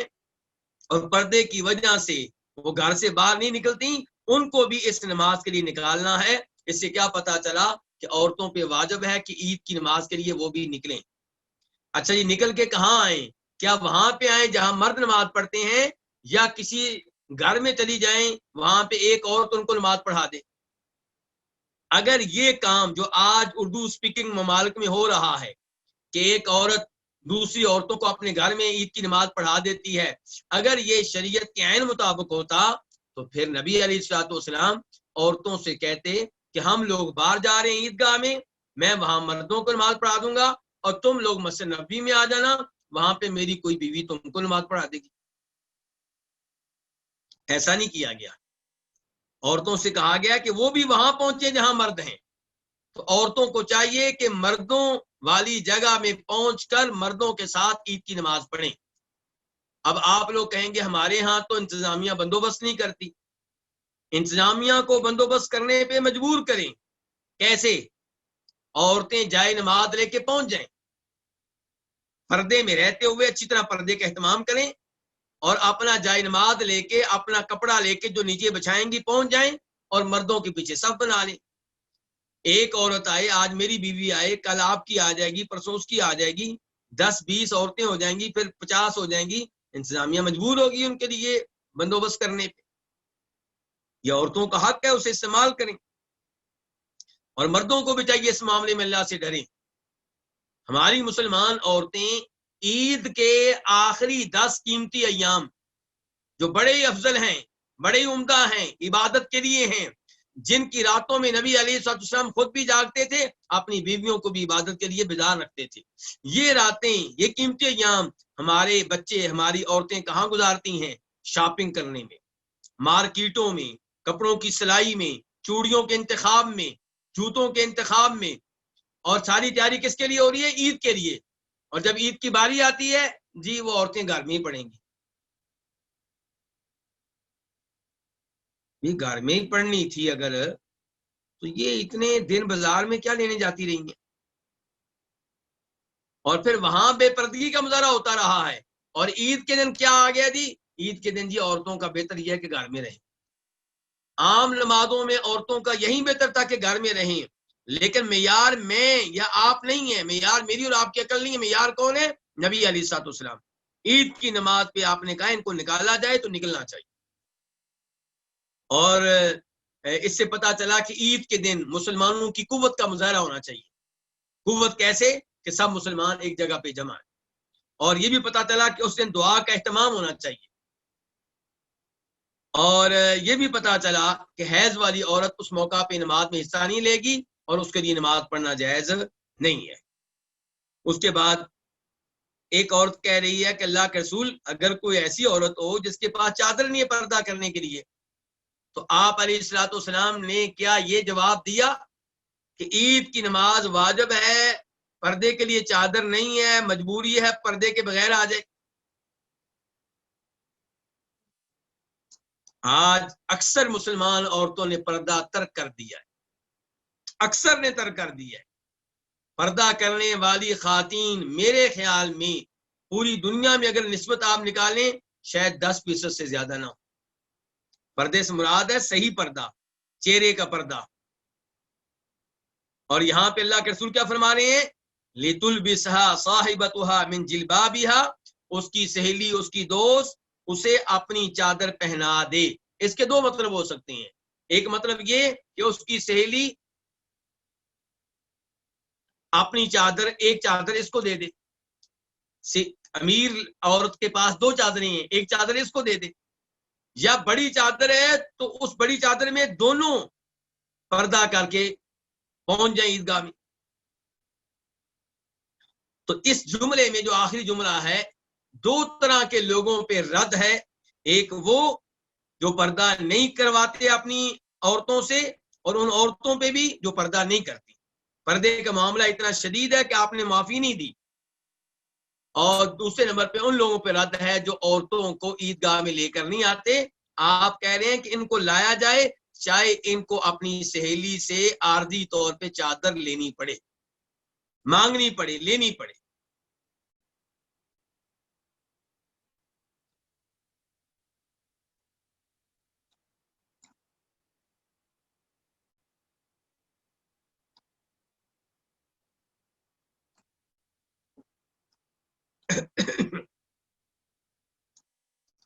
اور پردے کی وجہ سے وہ گھر سے باہر نہیں نکلتی، ان کو بھی اس نماز کے لیے نکالنا ہے۔ اس سے کیا پتا چلا کہ عورتوں پہ واجب ہے کہ عید کی نماز کے لیے وہ بھی نکلیں۔ اچھا یہ نکل کے کہاں آئیں؟ کیا وہاں پہ آئیں جہاں مرد نماز پڑھتے ہیں، یا کسی گھر میں چلی جائیں وہاں پہ ایک عورت ان کو نماز پڑھا دے؟ اگر یہ کام جو آج اردو سپیکنگ ممالک میں ہو رہا ہے کہ ایک عورت دوسری عورتوں کو اپنے گھر میں عید کی نماز پڑھا دیتی ہے، اگر یہ شریعت کے عین مطابق ہوتا تو پھر نبی علیہ الصلوۃ والسلام عورتوں سے کہتے کہ ہم لوگ باہر جا رہے ہیں عیدگاہ میں وہاں مردوں کو نماز پڑھا دوں گا، اور تم لوگ مسجد نبوی میں آ جانا، وہاں پہ میری کوئی بیوی تم کو نماز پڑھا دے گی۔ ایسا نہیں کیا گیا، عورتوں سے کہا گیا کہ وہ بھی وہاں پہنچے جہاں مرد ہیں۔ تو عورتوں کو چاہیے کہ مردوں والی جگہ میں پہنچ کر مردوں کے ساتھ عید کی نماز پڑھیں۔ اب آپ لوگ کہیں گے ہمارے ہاں تو انتظامیہ بندوبست نہیں کرتی، انتظامیہ کو بندوبست کرنے پہ مجبور کریں۔ کیسے؟ عورتیں جائے نماز لے کے پہنچ جائیں، پردے میں رہتے ہوئے اچھی طرح پردے کا اہتمام کریں، اور اپنا جائے نماز لے کے اپنا کپڑا لے کے جو نیچے بچھائیں گی پہنچ جائیں، اور مردوں کے پیچھے صف بنا لیں۔ ایک عورت آئے، آج میری بیوی آئے، کل آپ کی آ جائے گی، پرسوں اس کی آ جائے گی، 10-20 عورتیں ہو جائیں گی، پھر 50 ہو جائیں گی، انتظامیہ مجبور ہوگی ان کے لیے بندوبست کرنے پہ۔ یہ عورتوں کا حق ہے، اسے استعمال کریں، اور مردوں کو بھی چاہیے اس معاملے میں اللہ سے ڈریں۔ ہماری مسلمان عورتیں عید کے آخری 10 قیمتی ایام جو بڑے افضل ہیں، بڑے عمدہ ہیں، عبادت کے لیے ہیں، جن کی راتوں میں نبی علیہ السلام خود بھی جاگتے تھے، اپنی بیویوں کو بھی عبادت کے لیے بیدار رکھتے تھے، یہ راتیں، یہ قیمتی ایام ہمارے بچے، ہماری عورتیں کہاں گزارتی ہیں؟ شاپنگ کرنے میں، مارکیٹوں میں، کپڑوں کی سلائی میں، چوڑیوں کے انتخاب میں، جوتوں کے انتخاب میں، اور ساری تیاری کس کے لیے ہو رہی ہے؟ عید کے لیے۔ اور جب عید کی باری آتی ہے جی وہ عورتیں گھر میں ہی پڑیں گی، یہ گھر میں ہی پڑھنی تھی اگر، تو یہ اتنے دن بازار میں کیا لینے جاتی رہی ہیں؟ اور پھر وہاں بے پردگی کا مظاہرہ ہوتا رہا ہے، اور عید کے دن کیا آ گیا جی؟ عید کے دن جی عورتوں کا بہتر یہ ہے کہ گھر میں رہیں۔ عام نمازوں میں عورتوں کا یہی بہتر تھا کہ گھر میں رہیں، لیکن معیار میں یا آپ نہیں ہے، معیار میری اور آپ کی عقل نہیں ہے، معیار کون ہے؟ نبی علیہ الصلوۃ والسلام۔ عید کی نماز پہ آپ نے کہا ان کو نکالا جائے تو نکلنا چاہیے۔ اور اس سے پتا چلا کہ عید کے دن مسلمانوں کی قوت کا مظاہرہ ہونا چاہیے۔ قوت کیسے؟ کہ سب مسلمان ایک جگہ پہ جمع ہیں، اور یہ بھی پتا چلا کہ اس دن دعا کا اہتمام ہونا چاہیے، اور یہ بھی پتا چلا کہ حیض والی عورت اس موقع پہ نماز میں حصہ نہیں لے گی، اور اس کے لیے نماز پڑھنا جائز نہیں ہے۔ اس کے بعد ایک عورت کہہ رہی ہے کہ اللہ کے رسول اگر کوئی ایسی عورت ہو جس کے پاس چادر نہیں ہے پردہ کرنے کے لیے، تو آپ علیہ الصلوۃ والسلام نے کیا یہ جواب دیا کہ عید کی نماز واجب ہے، پردے کے لیے چادر نہیں ہے، مجبوری ہے، پردے کے بغیر آ جائے؟ آج اکثر مسلمان عورتوں نے پردہ ترک کر دیا ہے، اکثر نے ترک کر دیا ہے۔ پردہ کرنے والی خواتین میرے خیال میں پوری دنیا میں اگر نسبت آپ نکالیں شاید 10% سے زیادہ نہ ہو۔ پردے سے مراد ہے صحیح پردہ، چہرے کا پردہ۔ اور یہاں پہ اللہ کے رسول کیا فرما رہے ہیں؟ لِتُلْبِسْهَا صَاحِبَتُهَا مِنْ جِلْبَابِهَا، اس کی سہیلی، اس کی دوست اسے اپنی چادر پہنا دے۔ اس کے 2 مطلب ہو سکتے ہیں، ایک مطلب یہ کہ اس کی سہیلی اپنی چادر، ایک چادر اس کو دے دے، امیر عورت کے پاس 2 چادریں ہیں، ایک چادر اس کو دے دے، یا بڑی چادر ہے تو اس بڑی چادر میں دونوں پردہ کر کے پہنچ جائیں عیدگاہ میں۔ تو اس جملے میں جو آخری جملہ ہے 2 طرح کے لوگوں پہ رد ہے، ایک وہ جو پردہ نہیں کرواتے اپنی عورتوں سے، اور ان عورتوں پہ بھی جو پردہ نہیں کرتی. پردے کا معاملہ اتنا شدید ہے کہ آپ نے معافی نہیں دی. اور دوسرے نمبر پہ ان لوگوں پہ رد ہے جو عورتوں کو عیدگاہ میں لے کر نہیں آتے. آپ کہہ رہے ہیں کہ ان کو لایا جائے، چاہے ان کو اپنی سہیلی سے عارضی طور پہ چادر لینی پڑے، مانگنی پڑے، لینی پڑے.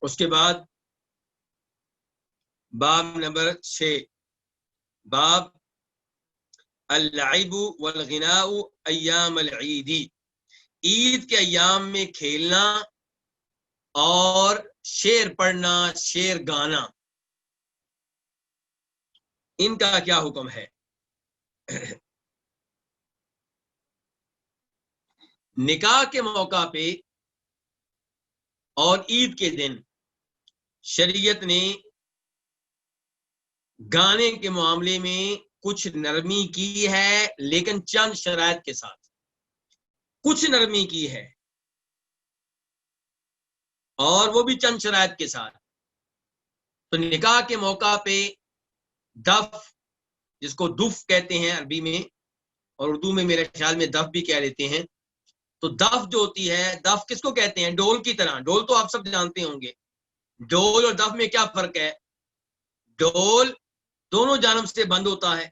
اس کے بعد باب نمبر 6، باب اللعب والغناء ایام العید، عید کے ایام میں کھیلنا اور شعر پڑھنا، شعر گانا، ان کا کیا حکم ہے؟ نکاح کے موقع پہ اور عید کے دن شریعت نے گانے کے معاملے میں کچھ نرمی کی ہے، لیکن چند شرائط کے ساتھ کچھ نرمی کی ہے، اور وہ بھی چند شرائط کے ساتھ. تو نکاح کے موقع پہ دف، جس کو دف کہتے ہیں عربی میں، اور اردو میں میرے خیال میں دف بھی کہہ دیتے ہیں. تو دف جو ہوتی ہے، دف کس کو کہتے ہیں؟ ڈول کی طرح. ڈول تو آپ سب جانتے ہوں گے. ڈول اور دف میں کیا فرق ہے؟ ڈول دونوں جانب سے بند ہوتا ہے،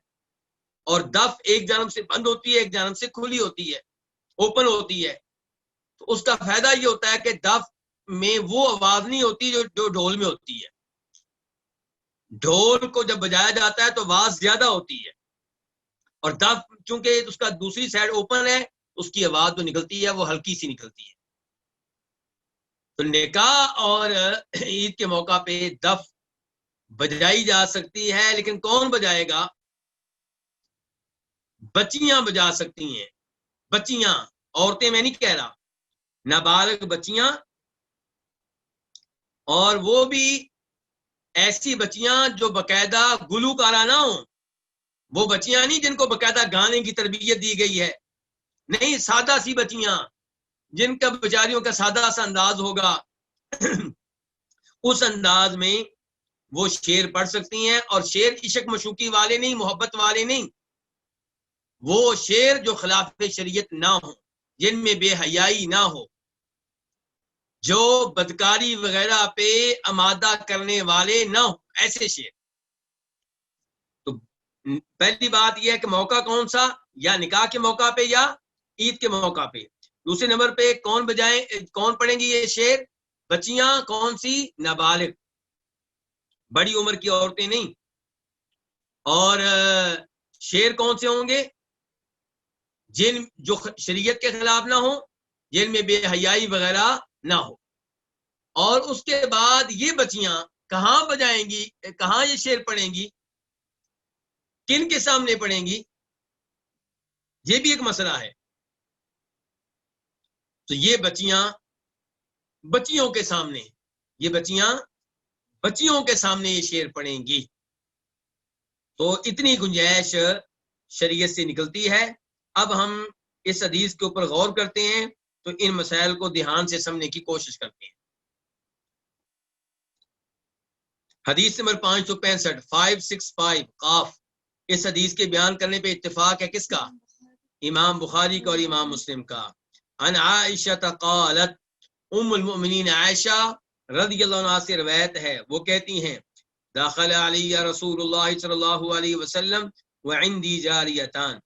اور دف ایک جانب سے بند ہوتی ہے، ایک جانب سے کھلی ہوتی ہے، اوپن ہوتی ہے. تو اس کا فائدہ یہ ہوتا ہے کہ دف میں وہ آواز نہیں ہوتی جو ڈھول میں ہوتی ہے. ڈھول کو جب بجایا جاتا ہے تو آواز زیادہ ہوتی ہے، اور دف چونکہ اس کا دوسری سائڈ اوپن ہے، اس کی آواز جو نکلتی ہے وہ ہلکی سی نکلتی ہے. تو نکاح اور عید کے موقع پہ دف بجائی جا سکتی ہے، لیکن کون بجائے گا؟ بچیاں بجا سکتی ہیں. بچیاں، عورتیں میں نہیں کہہ رہا، نابالغ بچیاں، اور وہ بھی ایسی بچیاں جو باقاعدہ گلوکارہ نہ ہوں. وہ بچیاں نہیں جن کو باقاعدہ گانے کی تربیت دی گئی ہے، نہیں، سادہ سی بچیاں جن کا بیچاریوں کا سادہ سا انداز ہوگا اس انداز میں وہ شعر پڑھ سکتی ہیں. اور شعر عشق مشوقی والے نہیں، محبت والے نہیں، وہ شعر جو خلاف شریعت نہ ہو، جن میں بے حیائی نہ ہو، جو بدکاری وغیرہ پہ آمادہ کرنے والے نہ ہو، ایسے شعر. تو پہلی بات یہ ہے کہ موقع کون سا؟ یا نکاح کے موقع پہ یا عید کے موقع پہ. دوسرے نمبر پہ کون بجائیں، کون پڑھیں گی یہ شعر؟ بچیاں. کون سی؟ نابالغ، بڑی عمر کی عورتیں نہیں. اور شعر کون سے ہوں گے؟ جن جو شریعت کے خلاف نہ ہو، جن میں بے حیائی وغیرہ نہ ہو. اور اس کے بعد یہ بچیاں کہاں بجائیں گی، کہاں یہ شعر پڑھیں گی، کن کے سامنے پڑھیں گی؟ یہ بھی ایک مسئلہ ہے. تو یہ بچیاں بچیوں کے سامنے، یہ بچیاں بچیوں کے سامنے یہ شعر پڑھیں گی. تو اتنی گنجائش شریعت سے نکلتی ہے. اب ہم اس حدیث کے اوپر غور کرتے ہیں تو ان مسائل کو دھیان سے سمجھنے کی کوشش کرتے ہیں. حدیث نمبر 565 565 قاف. اس حدیث کے بیان کرنے پہ اتفاق ہے کس کا؟ امام بخاری کا اور امام مسلم کا. عن عائشہ قالت، ام المؤمنین عائشہ رضی اللہ عنہ سے روایت ہے، وہ کہتی ہیں داخل علی رسول اللہ صلی اللہ علیہ وسلم وعندی جاریتان،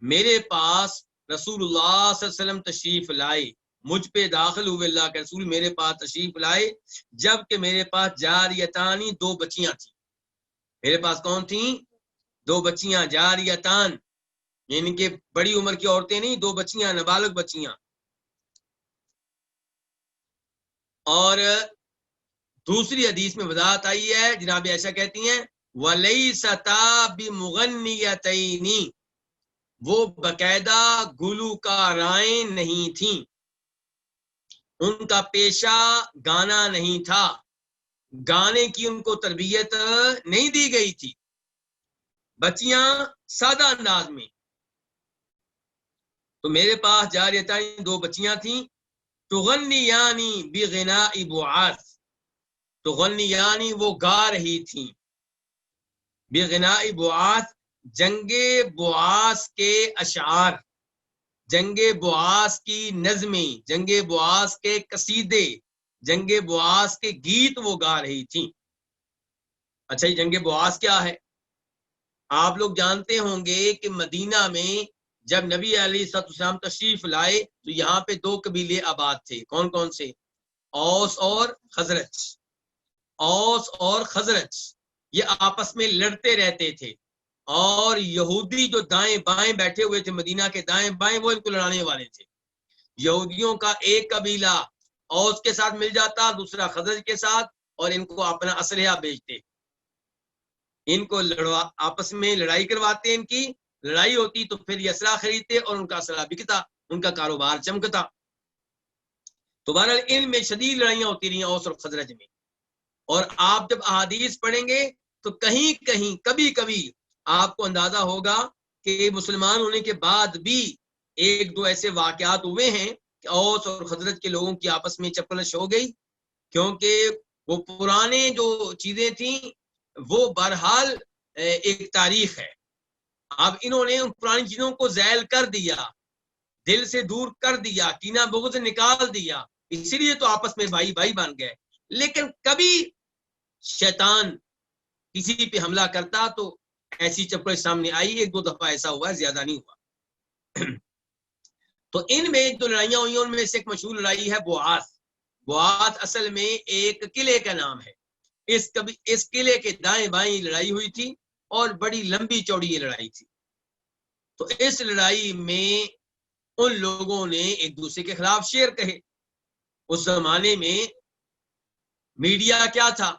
میرے پاس رسول اللہ صلی اللہ علیہ وسلم تشریف لائے، مجھ پہ داخل ہوئے اللہ کے رسول میرے پاس تشریف لائے، جب کہ میرے پاس جاریتانی، دو بچیاں تھیں. میرے پاس کون تھیں؟ دو بچیاں. جاریتان یعنی کہ بڑی عمر کی عورتیں نہیں، دو بچیاں، نابالغ بچیاں. اور دوسری حدیث میں وضاحت آئی ہے، جناب ایسا کہتی ہیں وَلَيْسَتَا بِمُغَنِّيَتَيْنِ، وہ باقاعدہ گلوکارائیں نہیں تھیں، ان کا پیشہ گانا نہیں تھا. گانے کی ان کو تربیت نہیں دی گئی تھی، بچیاں سادہ انداز میں. تو میرے پاس جاریتان 2 بچیاں تھیں، تغنیانی بغناء بعاث، تغنیانی وہ گا رہی تھیں، بغناء بعاث جنگ بعاث کے اشعار، جنگ بعاث کی نظمیں، جنگ بعاث کے قصیدے، جنگ بعاث کے گیت وہ گا رہی تھیں. اچھا یہ جنگ بعاث کیا ہے؟ آپ لوگ جانتے ہوں گے کہ مدینہ میں جب نبی علیہ السلام تشریف لائے تو یہاں پہ 2 قبیلے آباد تھے. کون کون سے؟ اوس اور خزرج. اوس اور خزرج یہ آپس میں لڑتے رہتے تھے، اور یہودی جو دائیں بائیں بیٹھے ہوئے تھے مدینہ کے دائیں بائیں، وہ ان کو لڑانے والے تھے. یہودیوں کا ایک قبیلہ اوس کے ساتھ مل جاتا، دوسرا خزرج کے ساتھ، اور ان کو اپنا اسلحہ بیچتے، ان کو آپس میں لڑائی کرواتے، ان کی لڑائی ہوتی تو پھر یہ اسلحہ خریدتے اور ان کا اسلحہ بکتا، ان کا کاروبار چمکتا. تو بہرحال ان میں شدید لڑائیاں ہوتی رہی اوس اور خزرج میں. اور آپ جب احادیث پڑھیں گے تو کہیں کہیں کبھی کبھی آپ کو اندازہ ہوگا کہ مسلمان ہونے کے بعد بھی 1-2 ایسے واقعات ہوئے ہیں کہ اوس اور خزرج کے لوگوں کی آپس میں چپلش ہو گئی، کیونکہ وہ پرانے جو چیزیں تھیں وہ بہرحال ایک تاریخ ہے. اب انہوں نے ان پرانی چیزوں کو زائل کر دیا، دل سے دور کر دیا، کینہ بغض نکال دیا، اسی لیے تو آپس میں بھائی بھائی بن گئے. لیکن کبھی شیطان کسی پہ حملہ کرتا تو ایسی چپل سامنے آئی، 1-2 دفعہ ایسا ہوا، زیادہ نہیں ہوا. تو ان میں جو لڑائیاں ہوئی ان میں سے ایک مشہور لڑائی ہے بعاث. بعاث اصل میں ایک قلعے کا نام ہے. اس قلعے کے دائیں بائیں لڑائی ہوئی تھی اور بڑی لمبی چوڑی یہ لڑائی تھی. تو اس لڑائی میں ان لوگوں نے ایک دوسرے کے خلاف شعر کہے. اس زمانے میں میڈیا کیا تھا؟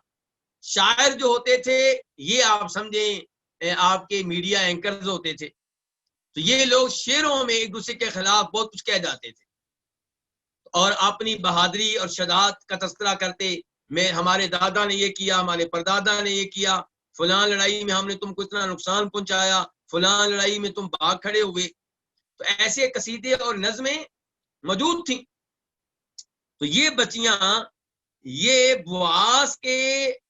شاعر جو ہوتے تھے یہ آپ سمجھیں آپ کے میڈیا اینکرز ہوتے تھے. تو یہ لوگ شعروں میں ایک دوسرے کے خلاف بہت کچھ کہہ جاتے تھے اور اپنی بہادری اور شجاعت کا تذکرہ کرتے. ہمارے دادا نے یہ کیا، ہمارے پردادا نے یہ کیا، فلاں لڑائی میں ہم نے تم کو اتنا نقصان پہنچایا، فلاں لڑائی میں تم بھاگ کھڑے ہوئے. تو ایسے قصیدے اور نظمیں موجود تھیں. تو یہ بچیاں یہ بعاث کے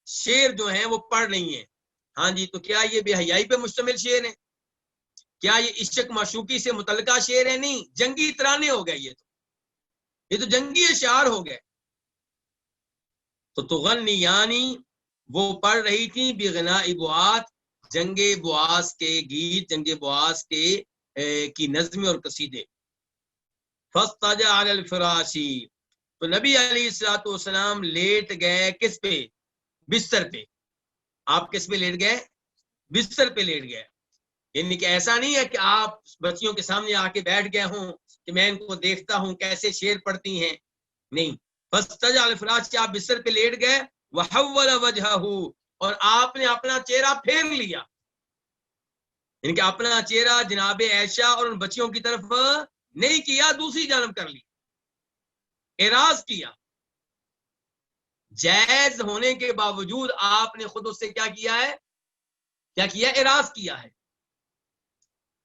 شعر جو ہیں وہ پڑھ رہی ہیں. ہاں جی، تو کیا یہ بے حیائی پہ مشتمل شعر ہیں؟ کیا یہ عشق معشوقی سے متعلقہ شعر ہے؟ نہیں، جنگی ترانے ہو گئے. یہ تو جنگی اشعار ہو گئے. تو تغنیانی وہ پڑھ رہی تھی بغناء بعاث، جنگ بعاث کے گیت، جنگ بعاث کے کی نظم اور قصیدے. فاضطجع علی الفراش، تو نبی علیہ الصلوۃ والسلام لیٹ گئے کس پہ؟ بستر پہ. آپ کس پہ لیٹ گئے؟ بستر پہ لیٹ گئے. یعنی کہ ایسا نہیں ہے کہ آپ بچیوں کے سامنے آ کے بیٹھ گئے ہوں کہ میں ان کو دیکھتا ہوں کیسے شعر پڑھتی ہیں، نہیں. فاضطجع علی الفراش، آپ بستر پہ لیٹ گئے، وحول وجہہ، اور آپ نے اپنا چہرہ پھیر لیا. یعنی کہ اپنا چہرہ جناب عائشہ اور ان بچیوں کی طرف نہیں کیا، دوسری جانب کر لی، اعراض کیا. جائز ہونے کے باوجود آپ نے خود اس سے کیا کیا ہے؟ کیا کیا؟ اعراض کیا ہے.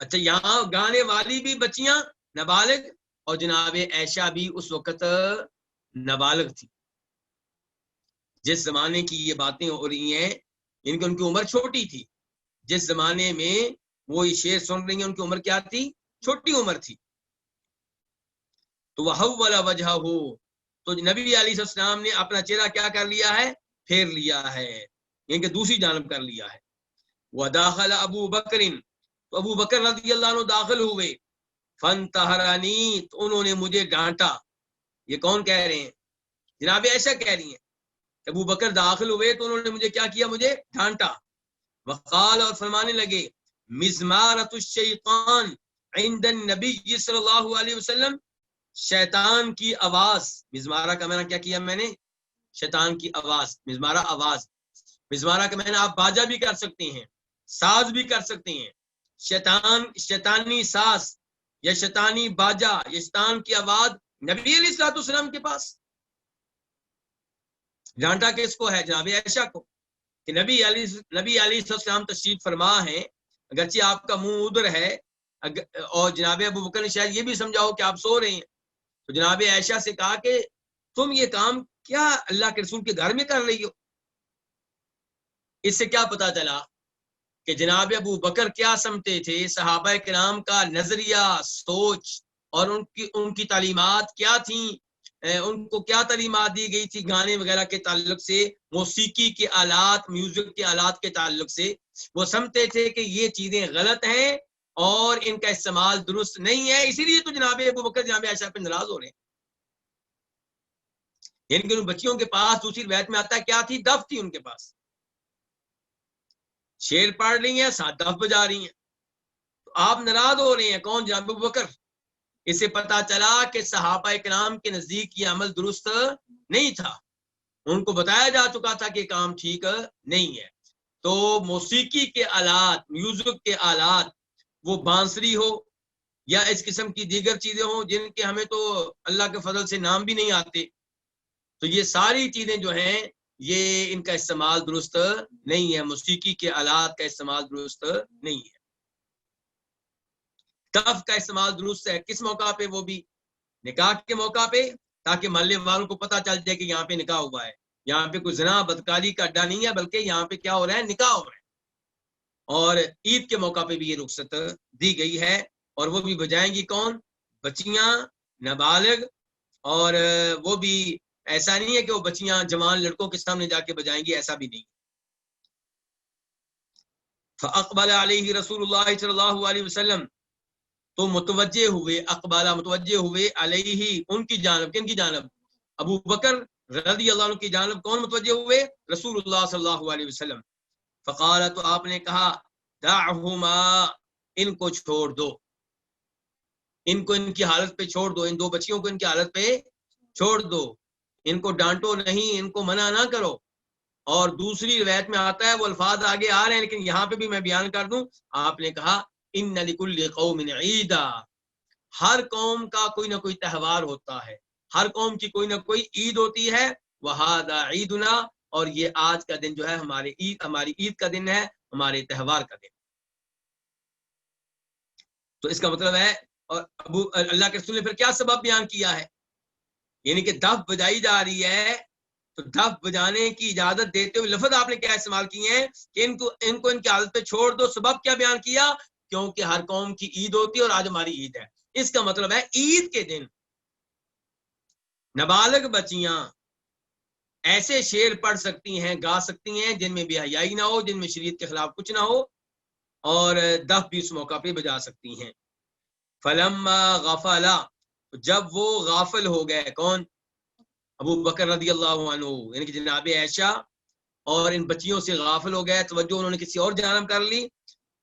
اچھا، یہاں گانے والی بھی بچیاں نابالغ اور جناب عائشہ بھی اس وقت نابالغ تھی. جس زمانے کی یہ باتیں ہو رہی ہیں ان کی عمر چھوٹی تھی. جس زمانے میں وہ یہ شعر سن رہی ہیں ان کی عمر کیا تھی؟ چھوٹی عمر تھی. تو وحول وجہہ، تو نبی علیہ السلام نے اپنا چہرہ کیا کر لیا ہے؟ پھیر لیا ہے، یعنی کہ دوسری جانب کر لیا ہے. وداخل ابو بکر، تو ابو بکر رضی اللہ عنہ داخل ہوئے. فانتہرنی، تو انہوں نے مجھے ڈانٹا. یہ کون کہہ رہے ہیں؟ جناب عائشہ کہہ رہی ہیں. ابو بکر داخل ہوئے تو انہوں نے مجھے کیا کیا؟ مجھے ڈانٹا. وقال، اور فرمانے لگے، مزمارۃ الشیطان عند النبی صلی اللہ علیہ وسلم، شیطان کی آواز. مزمارہ کا میں نے کیا کیا؟ میں نے شیطان کی آواز، مزمارہ آواز. مزمارہ کا میں نے آپ باجا بھی کر سکتے ہیں، ساز بھی کر سکتے ہیں. شیطانی ساز یا شیطانی باجا یا شیطان کی آواز نبی علیہ الصلوۃ والسلام کے پاس. ڈانٹا کس کو ہے؟ جناب عائشہ کو، کہ نبی علیہ السلام تشریف فرما ہیں، اگرچہ آپ کا منہ ادھر ہے، اور جناب ابو بکر نے شاید یہ بھی سمجھاؤ کہ آپ سو رہے ہیں، تو جناب عائشہ سے کہا کہ تم یہ کام کیا اللہ کے رسول کے گھر میں کر رہی ہو؟ اس سے کیا پتا چلا کہ جناب ابو بکر کیا سمجھتے تھے، صحابہ کرام کا نظریہ، سوچ، اور ان کی تعلیمات کیا تھیں، ان کو کیا تعلیمات دی گئی تھی گانے وغیرہ کے تعلق سے، موسیقی کے آلات، میوزک کے آلات کے تعلق سے۔ وہ سمجھتے تھے کہ یہ چیزیں غلط ہیں اور ان کا استعمال درست نہیں ہے، اسی لیے تو جناب ابو بکر جناب عائشہ پہ ناراض ہو رہے ہیں۔ یعنی کہ ان بچیوں کے پاس دوسری روایت میں آتا ہے کیا تھی؟ دف تھی ان کے پاس، شعر پڑھ رہی ہیں، ساتھ دف بجا رہی ہیں، تو آپ ناراض ہو رہے ہیں۔ کون؟ جناب ابو بکر۔ اس سے پتا چلا کہ صحابہ کرام کے نزدیک یہ عمل درست نہیں تھا، ان کو بتایا جا چکا تھا کہ کام ٹھیک نہیں ہے۔ تو موسیقی کے آلات، میوزک کے آلات، وہ بانسری ہو یا اس قسم کی دیگر چیزیں ہوں جن کے ہمیں تو اللہ کے فضل سے نام بھی نہیں آتے، تو یہ ساری چیزیں جو ہیں یہ ان کا استعمال درست نہیں ہے، موسیقی کے آلات کا استعمال درست نہیں ہے۔ دف کا استعمال درست ہے، کس موقع پہ؟ وہ بھی نکاح کے موقع پہ، تاکہ محلے والوں کو پتہ چل جائے کہ یہاں پہ نکاح ہوا ہے، یہاں پہ کوئی زنا بدکاری کا اڈا نہیں ہے، بلکہ یہاں پہ کیا ہو رہا ہے؟ نکاح ہو رہا ہے۔ اور عید کے موقع پہ بھی یہ رخصت دی گئی ہے، اور وہ بھی بجائیں گی کون؟ بچیاں، نابالغ، اور وہ بھی ایسا نہیں ہے کہ وہ بچیاں جوان لڑکوں کے سامنے جا کے بجائیں گی، ایسا بھی نہیں۔ فاقبل علیہ رسول اللہ صلی اللہ علیہ وسلم، تو متوجہ ہوئے، اقبالہ متوجہ ہوئے علیہ ان کی جانب، کن کی جانب؟ ابو بکر رضی اللہ عنہ کی جانب کون متوجہ ہوئے؟ رسول اللہ صلی اللہ علیہ وسلم۔ فقال، تو آپ نے کہا، دعہما، ان کو چھوڑ دو، ان کو ان کی حالت پہ چھوڑ دو، ان دو بچیوں کو ان کی حالت پہ چھوڑ دو، ان کو ڈانٹو نہیں، ان کو منع نہ کرو۔ اور دوسری روایت میں آتا ہے، وہ الفاظ آگے آ رہے ہیں لیکن یہاں پہ بھی میں بیان کر دوں، آپ نے کہا ان لکل قوم عیدا، ہر قوم کا کوئی نہ کوئی تہوار ہوتا ہے، ہر قوم کی کوئی نہ کوئی عید ہوتی ہے، وہذا عیدنا، اور یہ آج کا دن جو ہے ہماری عید کا دن ہے، ہمارے تہوار کا دن۔ تو اس کا مطلب ہے، اور اللہ کے رسول نے پھر کیا سبب بیان کیا ہے؟ یعنی کہ دف بجائی جا رہی ہے، تو دف بجانے کی اجازت دیتے ہوئے لفظ آپ نے کیا استعمال کیے ہیں کہ ان کو ان کی عادت پہ چھوڑ دو۔ سبب کیا بیان کیا؟ کیونکہ ہر قوم کی عید ہوتی ہے اور آج ہماری عید ہے۔ اس کا مطلب ہے عید کے دن نابالغ بچیاں ایسے شعر پڑھ سکتی ہیں، گا سکتی ہیں جن میں بے حیائی نہ ہو، جن میں شریعت کے خلاف کچھ نہ ہو، اور دف بھی اس موقع پہ بجا سکتی ہیں۔ فلما غفلا، جب وہ غافل ہو گئے، کون؟ ابو بکر رضی اللہ عنہ، یعنی کہ جناب عائشہ، اور ان بچیوں سے غافل ہو گئے، توجہ انہوں نے کسی اور جانب کر لی،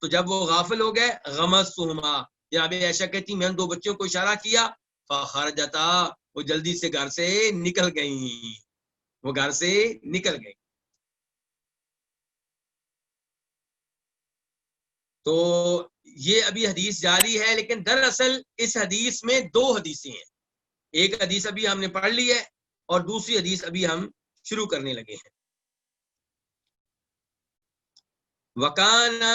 تو جب وہ غافل ہو گئے، غمزتہما، جناب عائشہ کہتی میں ان دو بچوں کو اشارہ کیا، فخرجتا، وہ جلدی سے گھر سے نکل گئیں، وہ گھر سے نکل گئی۔ تو یہ ابھی حدیث جاری ہے، لیکن دراصل اس حدیث میں دو حدیثیں ہیں، ایک حدیث ابھی ہم نے پڑھ لی ہے اور دوسری حدیث ابھی ہم شروع کرنے لگے ہیں۔ وکانا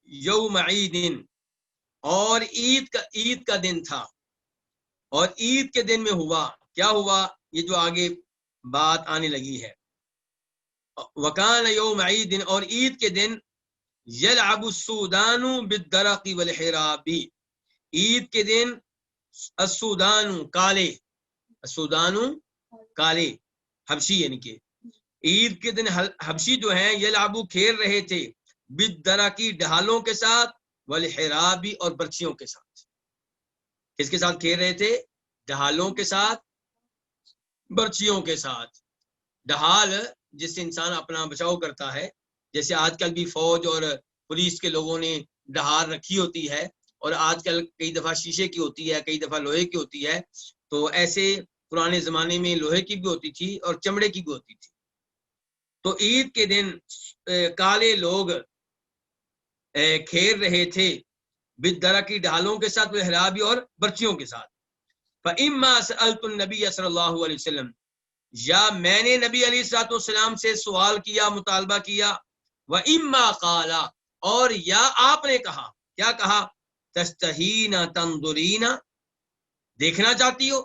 یوم عید، اور عید کا دن تھا، اور عید کے دن میں ہوا کیا ہوا؟ یہ جو آگے بات آنے لگی ہے۔ وکانا یوم عید، اور عید کے دن یلعب السودان بالدرق والحراب، عید کے دن السودان کالے، السودان کالے حبشی، یعنی کہ عید کے دن حبشی جو ہیں یلعبو کھیل رہے تھے، بالدرقی ڈھالوں کے ساتھ، والحرابی اور برچھیوں کے ساتھ۔ کس کے ساتھ کھیل رہے تھے؟ ڈھالوں کے ساتھ، برچھیوں کے ساتھ۔ ڈھال جس سے انسان اپنا بچاؤ کرتا ہے، جیسے آج کل بھی فوج اور پولیس کے لوگوں نے ڈھال رکھی ہوتی ہے، اور آج کل کئی دفعہ شیشے کی ہوتی ہے، کئی دفعہ لوہے کی ہوتی ہے، تو ایسے پرانے زمانے میں لوہے کی بھی ہوتی تھی اور چمڑے کی بھی ہوتی تھی۔ تو عید کے دن کالے لوگ کھیل رہے تھے بالدرق کی ڈھالوں کے ساتھ، والحرابی اور برچیوں کے ساتھ۔ فَإِمَّا سَأَلْتُ النَّبِيَّ صلی اللہ علیہ وسلم، یا میں نے نبی علیہ الصلوۃ والسلام سے سوال کیا، مطالبہ کیا، و اما قالا، اور یا آپ نے کہا، کیا کہا؟ تستحین تنظرین، دیکھنا چاہتی ہو،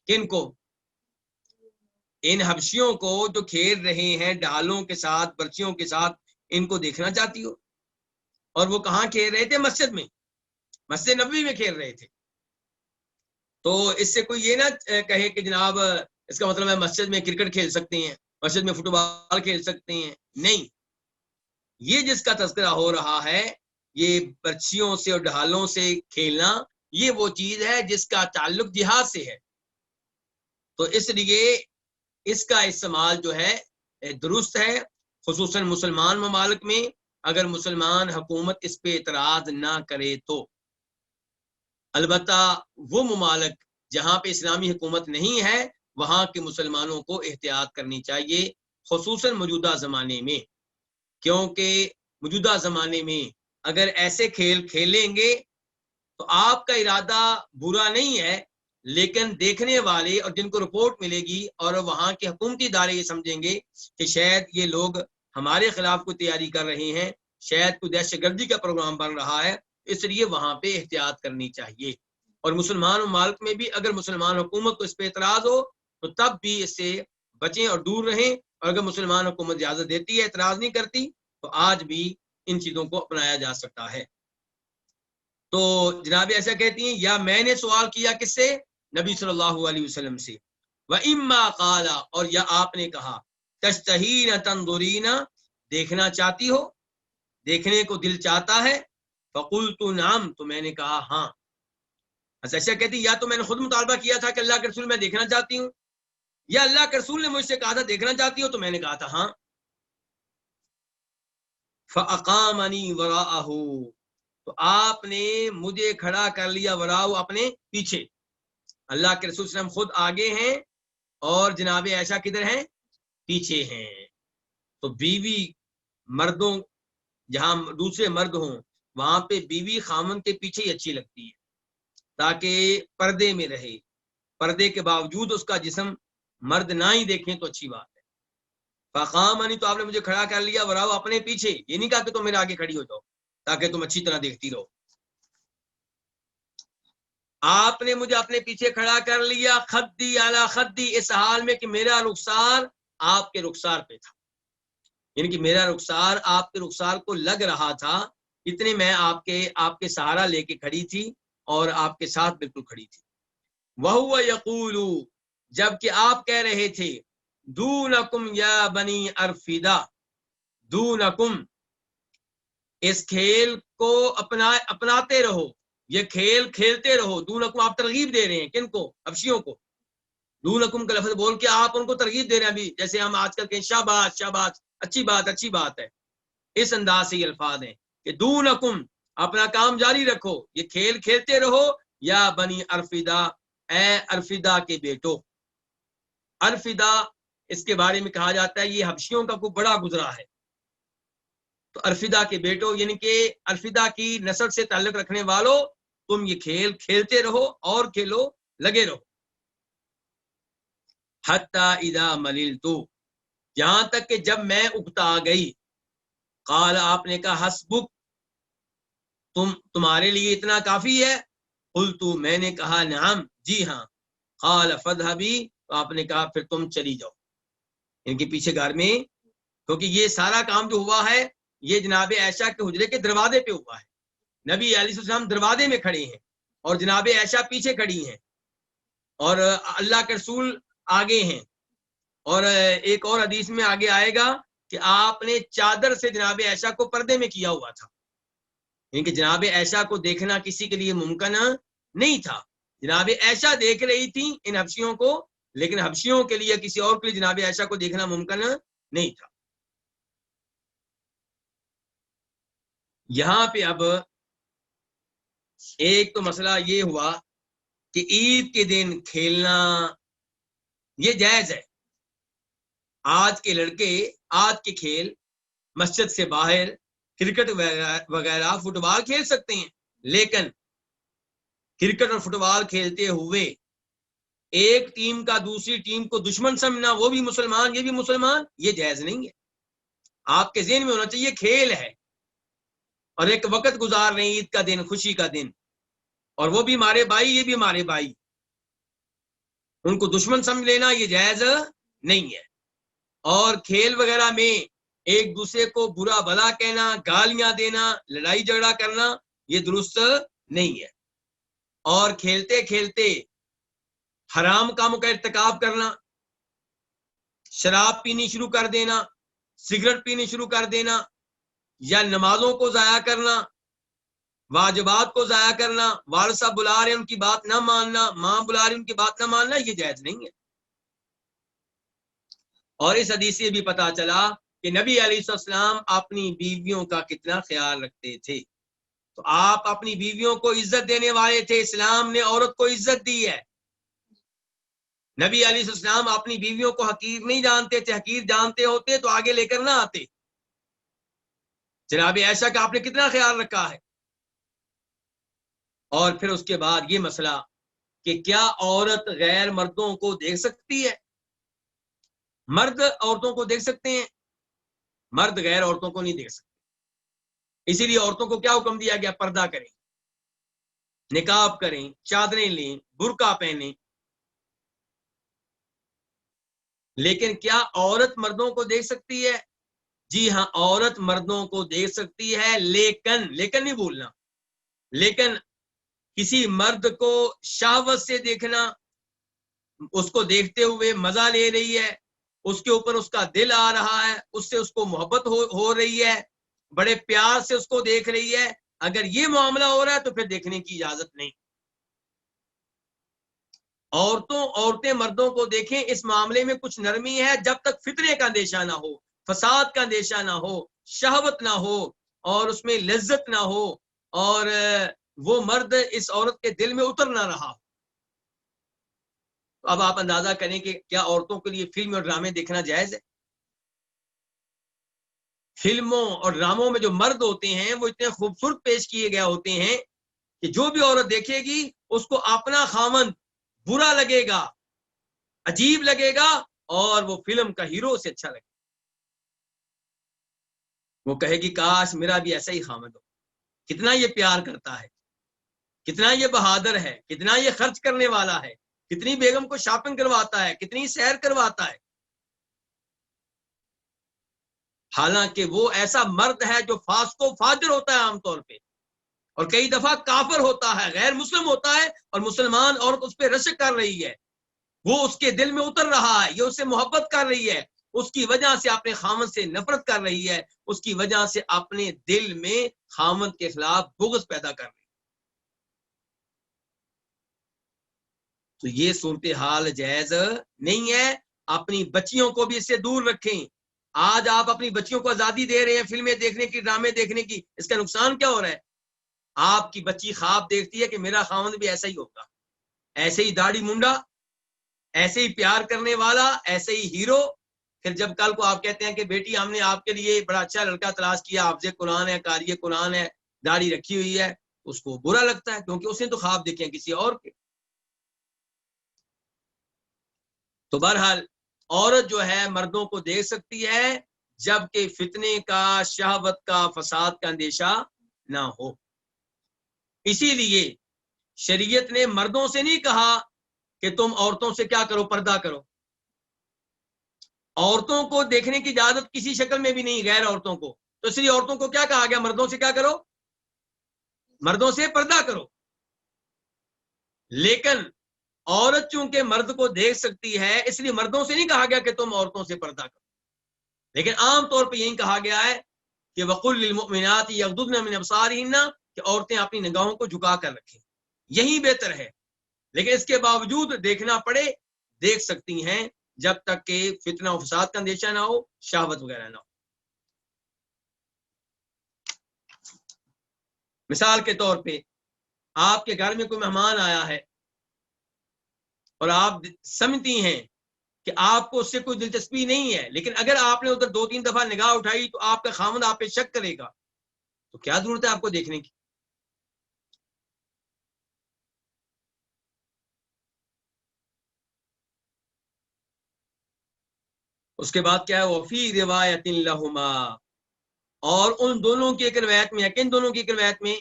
کن کو؟ ان حبشیوں کو جو کھیل رہے ہیں ڈھالوں کے ساتھ، برچیوں کے ساتھ، ان کو دیکھنا چاہتی ہو؟ اور وہ کہاں کھیل رہے تھے؟ مسجد میں، مسجد نبوی میں کھیل رہے تھے۔ تو اس سے کوئی یہ نہ کہے کہ جناب اس کا مطلب ہے مسجد میں کرکٹ کھیل سکتے ہیں، مسجد میں فٹ بال کھیل سکتے ہیں، نہیں، یہ جس کا تذکرہ ہو رہا ہے یہ برچیوں سے اور ڈھالوں سے کھیلنا، یہ وہ چیز ہے جس کا تعلق جہاد سے ہے۔ تو اس لیے اس کا استعمال جو ہے درست ہے، خصوصاً مسلمان ممالک میں، اگر مسلمان حکومت اس پہ اعتراض نہ کرے تو۔ البتہ وہ ممالک جہاں پہ اسلامی حکومت نہیں ہے وہاں کے مسلمانوں کو احتیاط کرنی چاہیے، خصوصاً موجودہ زمانے میں، کیونکہ موجودہ زمانے میں اگر ایسے کھیل کھیلیں گے تو آپ کا ارادہ برا نہیں ہے، لیکن دیکھنے والے اور جن کو رپورٹ ملے گی اور وہاں کے حکومتی ادارے یہ سمجھیں گے کہ شاید یہ لوگ ہمارے خلاف کوئی تیاری کر رہے ہیں، شاید کوئی دہشت گردی کا پروگرام بن رہا ہے، اس لیے وہاں پہ احتیاط کرنی چاہیے۔ اور مسلمان ممالک میں بھی اگر مسلمان حکومت کو اس پہ اعتراض ہو تو تب بھی اس سے بچیں اور دور رہیں، اور اگر مسلمان حکومت اجازت دیتی ہے، اعتراض نہیں کرتی، تو آج بھی ان چیزوں کو اپنایا جا سکتا ہے۔ تو جناب ایسا کہتی ہیں، یا میں نے سوال کیا کس سے؟ نبی صلی اللہ علیہ وسلم سے، وَإِمَّا قَالَ، اور یا آپ نے کہا، تَشْتَهِينَ تَنظُرِينَ، دیکھنا چاہتی ہو، دیکھنے کو دل چاہتا ہے، فَقُلْتُ نَعَمْ، تو میں نے کہا ہاں۔ ایسا کہتی یا تو میں نے خود مطالبہ کیا تھا کہ اللہ کے رسول میں دیکھنا چاہتی ہوں، یا اللہ کے رسول نے مجھ سے کہا تھا دیکھنا چاہتی ہو، تو میں نے کہا تھا ہاں۔ فَأَقَامَنِي وَرَاءَهُ، تو آپ نے مجھے کھڑا کر لیا، وراؤ اپنے پیچھے۔ اللہ کے رسول صلی اللہ علیہ وسلم خود آگے ہیں اور جناب عائشہ کدھر ہیں؟ پیچھے ہیں۔ تو بیوی مردوں، جہاں دوسرے مرد ہوں وہاں پہ بیوی خامن کے پیچھے ہی اچھی لگتی ہے تاکہ پردے میں رہے، پردے کے باوجود اس کا جسم مرد نہ ہی دیکھیں تو اچھی بات ہے۔ فقامنی، تو آپ نے مجھے کھڑا کر لیا، وراؤ اپنے پیچھے، یہ نہیں کہا کہ تم میرے آگے کھڑی ہو جاؤ تاکہ تم اچھی طرح دیکھتی رہو۔ آپ نے مجھے اپنے پیچھے کھڑا کر لیا، خدی علی خدی، اس حال میں کہ میرا رخسار آپ کے رخسار پہ تھا، یعنی کہ میرا رخسار آپ کے رخسار کو لگ رہا تھا، اتنے میں آپ کے سہارا لے کے کھڑی تھی اور آپ کے ساتھ بالکل کھڑی تھی۔ وَهُوَ يَقُولُ، جبکہ آپ کہہ رہے تھے، دونکم یا بنی ارفدہ، دونکم، اس کھیل کو اپناتے رہو، یہ کھیل کھیلتے رہو۔ دونکم، آپ ترغیب دے رہے ہیں کن کو؟ حبشیوں کو۔ دونکم کا لفظ بول کے آپ ان کو ترغیب دے رہے ہیں، ابھی جیسے ہم آج کل کہیں شاباش شاباش، اچھی بات اچھی بات ہے، اس انداز سے یہ الفاظ ہیں کہ دونکم، اپنا کام جاری رکھو، یہ کھیل کھیلتے رہو، یا بنی ارفدہ، اے ارفدہ کے بیٹو۔ ارفدہ اس کے بارے میں کہا جاتا ہے یہ حبشیوں کا کوئی بڑا گزرا ہے، تو ارفدہ کے بیٹو یعنی کہ ارفدہ کی نسل سے تعلق رکھنے والوں، تم یہ کھیل کھیلتے رہو اور کھیلو، لگے رہو۔ حتی اذا مللتو، یہاں تک کہ جب میں اکتا گئی، قال، آپ نے کہا، حسبک، تمہارے لیے اتنا کافی ہے؟ قلت، میں نے کہا، نعم، جی ہاں۔ قال فاذهبی، تو آپ نے کہا پھر تم چلی جاؤ، ان کے پیچھے گھر میں، کیونکہ یہ سارا کام جو ہوا ہے یہ جناب عائشہ کے حجرے کے دروازے پہ ہوا ہے، نبی علیہ السلام دروازے میں کھڑے ہیں اور جناب عائشہ پیچھے کھڑی ہیں اور اللہ کے رسول آگے ہیں، اور ایک اور حدیث میں آگے آئے گا کہ آپ نے چادر سے جناب عائشہ کو پردے میں کیا ہوا تھا، کہ جناب عائشہ کو دیکھنا کسی کے لیے ممکن نہیں تھا۔ جناب عائشہ دیکھ رہی تھی ان حبشیوں کو، لیکن حبشیوں کے لیے کسی اور کے لیے جناب عائشہ کو دیکھنا ممکن نہیں تھا۔ یہاں پہ اب ایک تو مسئلہ یہ ہوا کہ عید کے دن کھیلنا یہ جائز ہے، آج کے لڑکے آج کے کھیل مسجد سے باہر کرکٹ وغیرہ فٹ بال کھیل سکتے ہیں، لیکن کرکٹ اور فٹ بال کھیلتے ہوئے ایک ٹیم کا دوسری ٹیم کو دشمن سمجھنا، وہ بھی مسلمان یہ بھی مسلمان، یہ جائز نہیں ہے۔ آپ کے ذہن میں ہونا چاہیے کھیل ہے اور ایک وقت گزار رہے ہیں، عید کا دن، خوشی کا دن، اور وہ بھی ہمارے بھائی یہ بھی ہمارے بھائی، ان کو دشمن سمجھ لینا یہ جائز نہیں ہے۔ اور کھیل وغیرہ میں ایک دوسرے کو برا بھلا کہنا، گالیاں دینا، لڑائی جھگڑا کرنا یہ درست نہیں ہے۔ اور کھیلتے کھیلتے حرام کاموں کا ارتکاب کرنا، شراب پینی شروع کر دینا، سگریٹ پینی شروع کر دینا، یا نمازوں کو ضائع کرنا، واجبات کو ضائع کرنا، والد صاحب بلا رہے ہیں ان کی بات نہ ماننا، ماں بلا رہی ان کی بات نہ ماننا، یہ جائز نہیں ہے۔ اور اس حدیث سے بھی پتا چلا کہ نبی علیہ السلام اپنی بیویوں کا کتنا خیال رکھتے تھے۔ تو آپ اپنی بیویوں کو عزت دینے والے تھے، اسلام نے عورت کو عزت دی ہے۔ نبی علیہ السلام اپنی بیویوں کو حقیر نہیں جانتے تھے، حقیر جانتے ہوتے تو آگے لے کر نہ آتے۔ جناب عائشہ کا آپ نے کتنا خیال رکھا ہے۔ اور پھر اس کے بعد یہ مسئلہ کہ کیا عورت غیر مردوں کو دیکھ سکتی ہے؟ مرد عورتوں کو دیکھ سکتے ہیں، مرد غیر عورتوں کو نہیں دیکھ سکتے۔ اسی لیے عورتوں کو کیا حکم دیا گیا؟ پردہ کریں، نقاب کریں، چادریں لیں، برقع پہنیں۔ لیکن کیا عورت مردوں کو دیکھ سکتی ہے؟ جی ہاں، عورت مردوں کو دیکھ سکتی ہے، لیکن نہیں بولنا، لیکن کسی مرد کو شہوت سے دیکھنا، اس کو دیکھتے ہوئے مزہ لے رہی ہے، اس کے اوپر اس کا دل آ رہا ہے، اس سے اس کو محبت ہو رہی ہے، بڑے پیار سے اس کو دیکھ رہی ہے، اگر یہ معاملہ ہو رہا ہے تو پھر دیکھنے کی اجازت نہیں۔ عورتیں مردوں کو دیکھیں، اس معاملے میں کچھ نرمی ہے جب تک فتنے کا اندیشہ نہ ہو، فساد کا اندیشہ نہ ہو، شہوت نہ ہو، اور اس میں لذت نہ ہو، اور وہ مرد اس عورت کے دل میں اتر نہ رہا۔ تو اب آپ اندازہ کریں کہ کیا عورتوں کے لیے فلم اور ڈرامے دیکھنا جائز ہے؟ فلموں اور ڈراموں میں جو مرد ہوتے ہیں وہ اتنے خوبصورت پیش کیے گئے ہوتے ہیں کہ جو بھی عورت دیکھے گی اس کو اپنا خاوند برا لگے گا، عجیب لگے گا، اور وہ فلم کا ہیرو سے اچھا لگے گا۔ وہ کہے گی کاش میرا بھی ایسا ہی خاوند ہو، کتنا یہ پیار کرتا ہے، کتنا یہ بہادر ہے، کتنا یہ خرچ کرنے والا ہے، کتنی بیگم کو شاپنگ کرواتا ہے، کتنی سیر کرواتا ہے۔ حالانکہ وہ ایسا مرد ہے جو فاسق و فاجر ہوتا ہے عام طور پہ، اور کئی دفعہ کافر ہوتا ہے، غیر مسلم ہوتا ہے، اور مسلمان عورت اس پہ رشک کر رہی ہے، وہ اس کے دل میں اتر رہا ہے، یہ اس سے محبت کر رہی ہے، اس کی وجہ سے اپنے خاوند سے نفرت کر رہی ہے، اس کی وجہ سے اپنے دل میں خاوند کے خلاف بغض پیدا کر رہی ہے۔ تو یہ صورتحال جائز نہیں ہے۔ اپنی بچیوں کو بھی اس سے دور رکھیں۔ آج آپ اپنی بچیوں کو آزادی دے رہے ہیں فلمیں دیکھنے کی، ڈرامے دیکھنے کی، اس کا نقصان کیا ہو رہا ہے؟ آپ کی بچی خواب دیکھتی ہے کہ میرا خاوند بھی ایسا ہی ہوگا، ایسے ہی داڑھی منڈا، ایسے ہی پیار کرنے والا، ایسے ہی ہیرو۔ پھر جب کل کو آپ کہتے ہیں کہ بیٹی ہم نے آپ کے لیے بڑا اچھا لڑکا تلاش کیا، حافظ قرآن ہے، قاری قرآن ہے، داڑھی رکھی ہوئی ہے، اس کو برا لگتا ہے کیونکہ اس نے تو خواب دیکھے ہیں کسی اور کے۔ تو بہرحال عورت جو ہے مردوں کو دیکھ سکتی ہے جبکہ فتنے کا، شہوت کا، فساد کا اندیشہ نہ ہو۔ اسی لیے شریعت نے مردوں سے نہیں کہا کہ تم عورتوں سے کیا کرو، پردہ کرو۔ عورتوں کو دیکھنے کی اجازت کسی شکل میں بھی نہیں، غیر عورتوں کو، تو اس لیے عورتوں کو کیا کہا گیا؟ مردوں سے کیا کرو؟ مردوں سے پردہ کرو۔ لیکن عورت چونکہ مرد کو دیکھ سکتی ہے اس لیے مردوں سے نہیں کہا گیا کہ تم عورتوں سے پردہ کرو، لیکن عام طور پہ یہی کہا گیا ہے کہ وَقُلْ لِلْمُؤْمِنَاتِ يَغْضُضْنَ مِنْ أَبْصَارِهِنَّ، کہ عورتیں اپنی نگاہوں کو جھکا کر رکھیں، یہی بہتر ہے۔ لیکن اس کے باوجود دیکھنا پڑے، دیکھ سکتی ہیں جب تک کہ فتنہ و فساد کا اندیشہ نہ ہو، شہوت وغیرہ نہ ہو۔ مثال کے طور پہ آپ کے گھر میں کوئی مہمان آیا ہے اور آپ سمجھتی ہیں کہ آپ کو اس سے کوئی دلچسپی نہیں ہے، لیکن اگر آپ نے ادھر 2-3 دفعہ نگاہ اٹھائی تو آپ کا خاوند آپ پہ شک کرے گا، تو کیا ضرورت ہے آپ کو دیکھنے کی؟ اس کے بعد کیا ہے وفی روایت لہما، اور ان دونوں کی ایک روایت میں، کن دونوں کی ایک روایت میں؟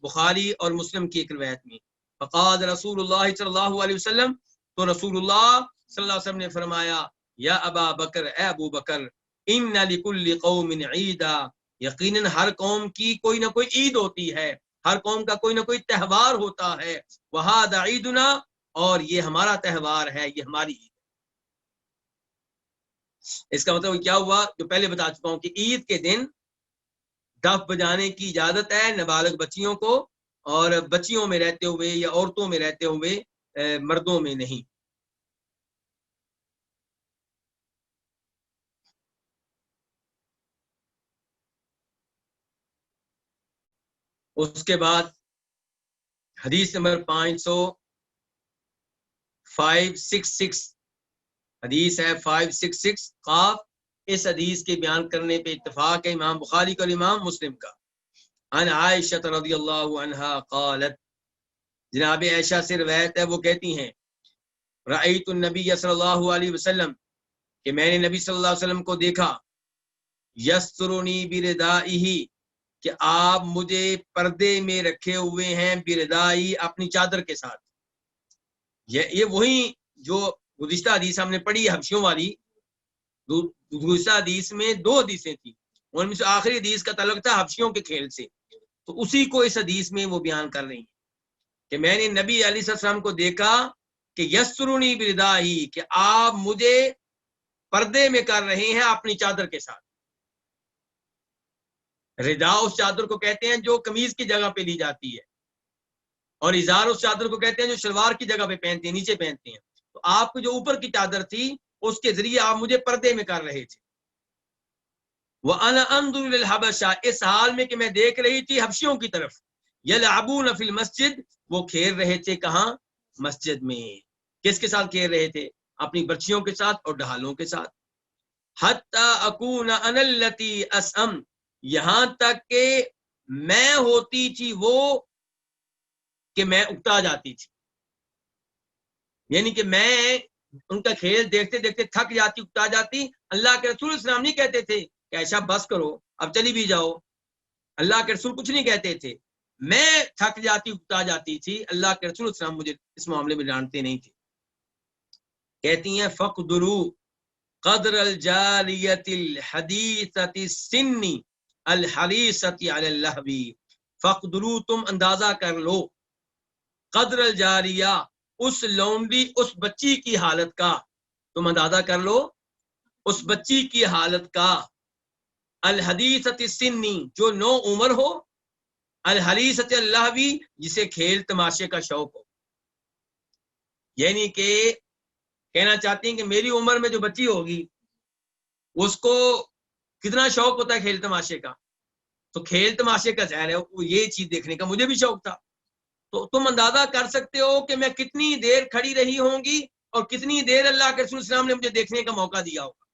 بخاری اور مسلم کی ایک روایت میں، فقال رسول اللہ صلی اللہ علیہ وسلم، تو رسول اللہ صلی اللہ علیہ وسلم نے فرمایا یا ابا بکر، اے ابو بکر، ان لکل قوم عیدا، یقیناً ہر قوم کی کوئی نہ کوئی عید ہوتی ہے، ہر قوم کا کوئی نہ کوئی تہوار ہوتا ہے، وہذا عیدنا، اور یہ ہمارا تہوار ہے، یہ ہماری عید۔ اس کا مطلب کیا ہوا؟ جو پہلے بتا چکا ہوں کہ عید کے دن دف بجانے کی اجازت ہے نابالغ بچیوں کو، اور بچیوں میں رہتے ہوئے یا عورتوں میں رہتے ہوئے مردوں میں نہیں۔ اس کے بعد حدیث نمبر 566 حدیث ہے 566 قاف، اس حدیث کے بیان کرنے پہ اتفاق ہے امام بخاری کا اور امام مسلم کا۔ عن عائشہ رضی اللہ عنہا قالت، جناب عائشہ سے روایت ہے، وہ کہتی ہیں رأیت النبی صلی اللہ علیہ وسلم، کہ میں نے نبی صلی اللہ علیہ وسلم کو دیکھا، یسترنی بردائہ، کہ آپ مجھے پردے میں رکھے ہوئے ہیں، بردائی، اپنی چادر کے ساتھ۔ یہ وہی جو گزشتہ حدیث ہم نے پڑھی حبشیوں والی، گزشتہ حدیث میں 2 حدیثیں تھیں، ان میں سے آخری حدیث کا تعلق تھا حبشیوں کے کھیل سے، تو اسی کو اس حدیث میں وہ بیان کر رہی ہیں کہ میں نے نبی علیہ السلام کو دیکھا کہ یسرونی بردائی، کہ آپ مجھے پردے میں کر رہے ہیں اپنی چادر کے ساتھ۔ ردا اس چادر کو کہتے ہیں جو قمیض کی جگہ پہ لی جاتی ہے، اور ازار اس چادر کو کہتے ہیں جو شلوار کی جگہ پہ پہنتے ہیں، نیچے پہنتے ہیں۔ تو آپ کو جو اوپر کی چادر تھی اس کے ذریعے آپ مجھے پردے میں کر رہے تھے۔ وَأَنَا أَنظُرُ إِلَى الْحَبَشَةِ، اس حال میں کہ میں دیکھ رہی تھی حبشیوں کی طرف، يَلْعَبُونَ فِي الْمَسْجِدِ، وہ کھیل رہے تھے کہاں؟ مسجد میں۔ کس کے ساتھ کھیل رہے تھے؟ اپنی بچیوں کے ساتھ اور ڈھالوں کے ساتھ۔ حَتَّى أَكُونَ أَنَا الَّتِي أَسْأَمُ، یہاں تک کہ میں ہوتی تھی وہ کہ میں اکتا جاتی تھی، یعنی کہ میں ان کا کھیل دیکھتے دیکھتے تھک جاتی، اکتا جاتی۔ اللہ کے رسول اسلام نہیں کہتے تھے کہ ایسا بس کرو اب چلی بھی جاؤ، اللہ کے رسول کچھ نہیں کہتے تھے، میں تھک جاتی، اکتا جاتی تھی، اللہ کے رسول اسلام مجھے اس معاملے میں ڈانٹتے نہیں تھے۔ کہتی ہیں فَقْدُرُوا قدر الجاریۃ الحدیثۃ السن الحریصۃ علی اللہو، فقدروا، تم اندازہ کر لو، قدر الجاریہ، اس لونڈی، اس بچی کی حالت کا، تم اندازہ کر لو اس بچی کی حالت کا، الحدیثۃ السن، جو نو عمر ہو، الحریصۃ اللہو، جسے کھیل تماشے کا شوق ہو۔ یعنی کہ کہنا چاہتی ہیں کہ میری عمر میں جو بچی ہوگی اس کو کتنا شوق ہوتا ہے کھیل تماشے کا، تو کھیل تماشے کا ظاہر ہے وہ یہ چیز دیکھنے کا مجھے بھی شوق تھا۔ تو تم اندازہ کر سکتے ہو کہ میں کتنی دیر کھڑی رہی ہوں گی اور کتنی دیر اللہ کے رسول السلام نے مجھے دیکھنے کا موقع دیا ہوگا،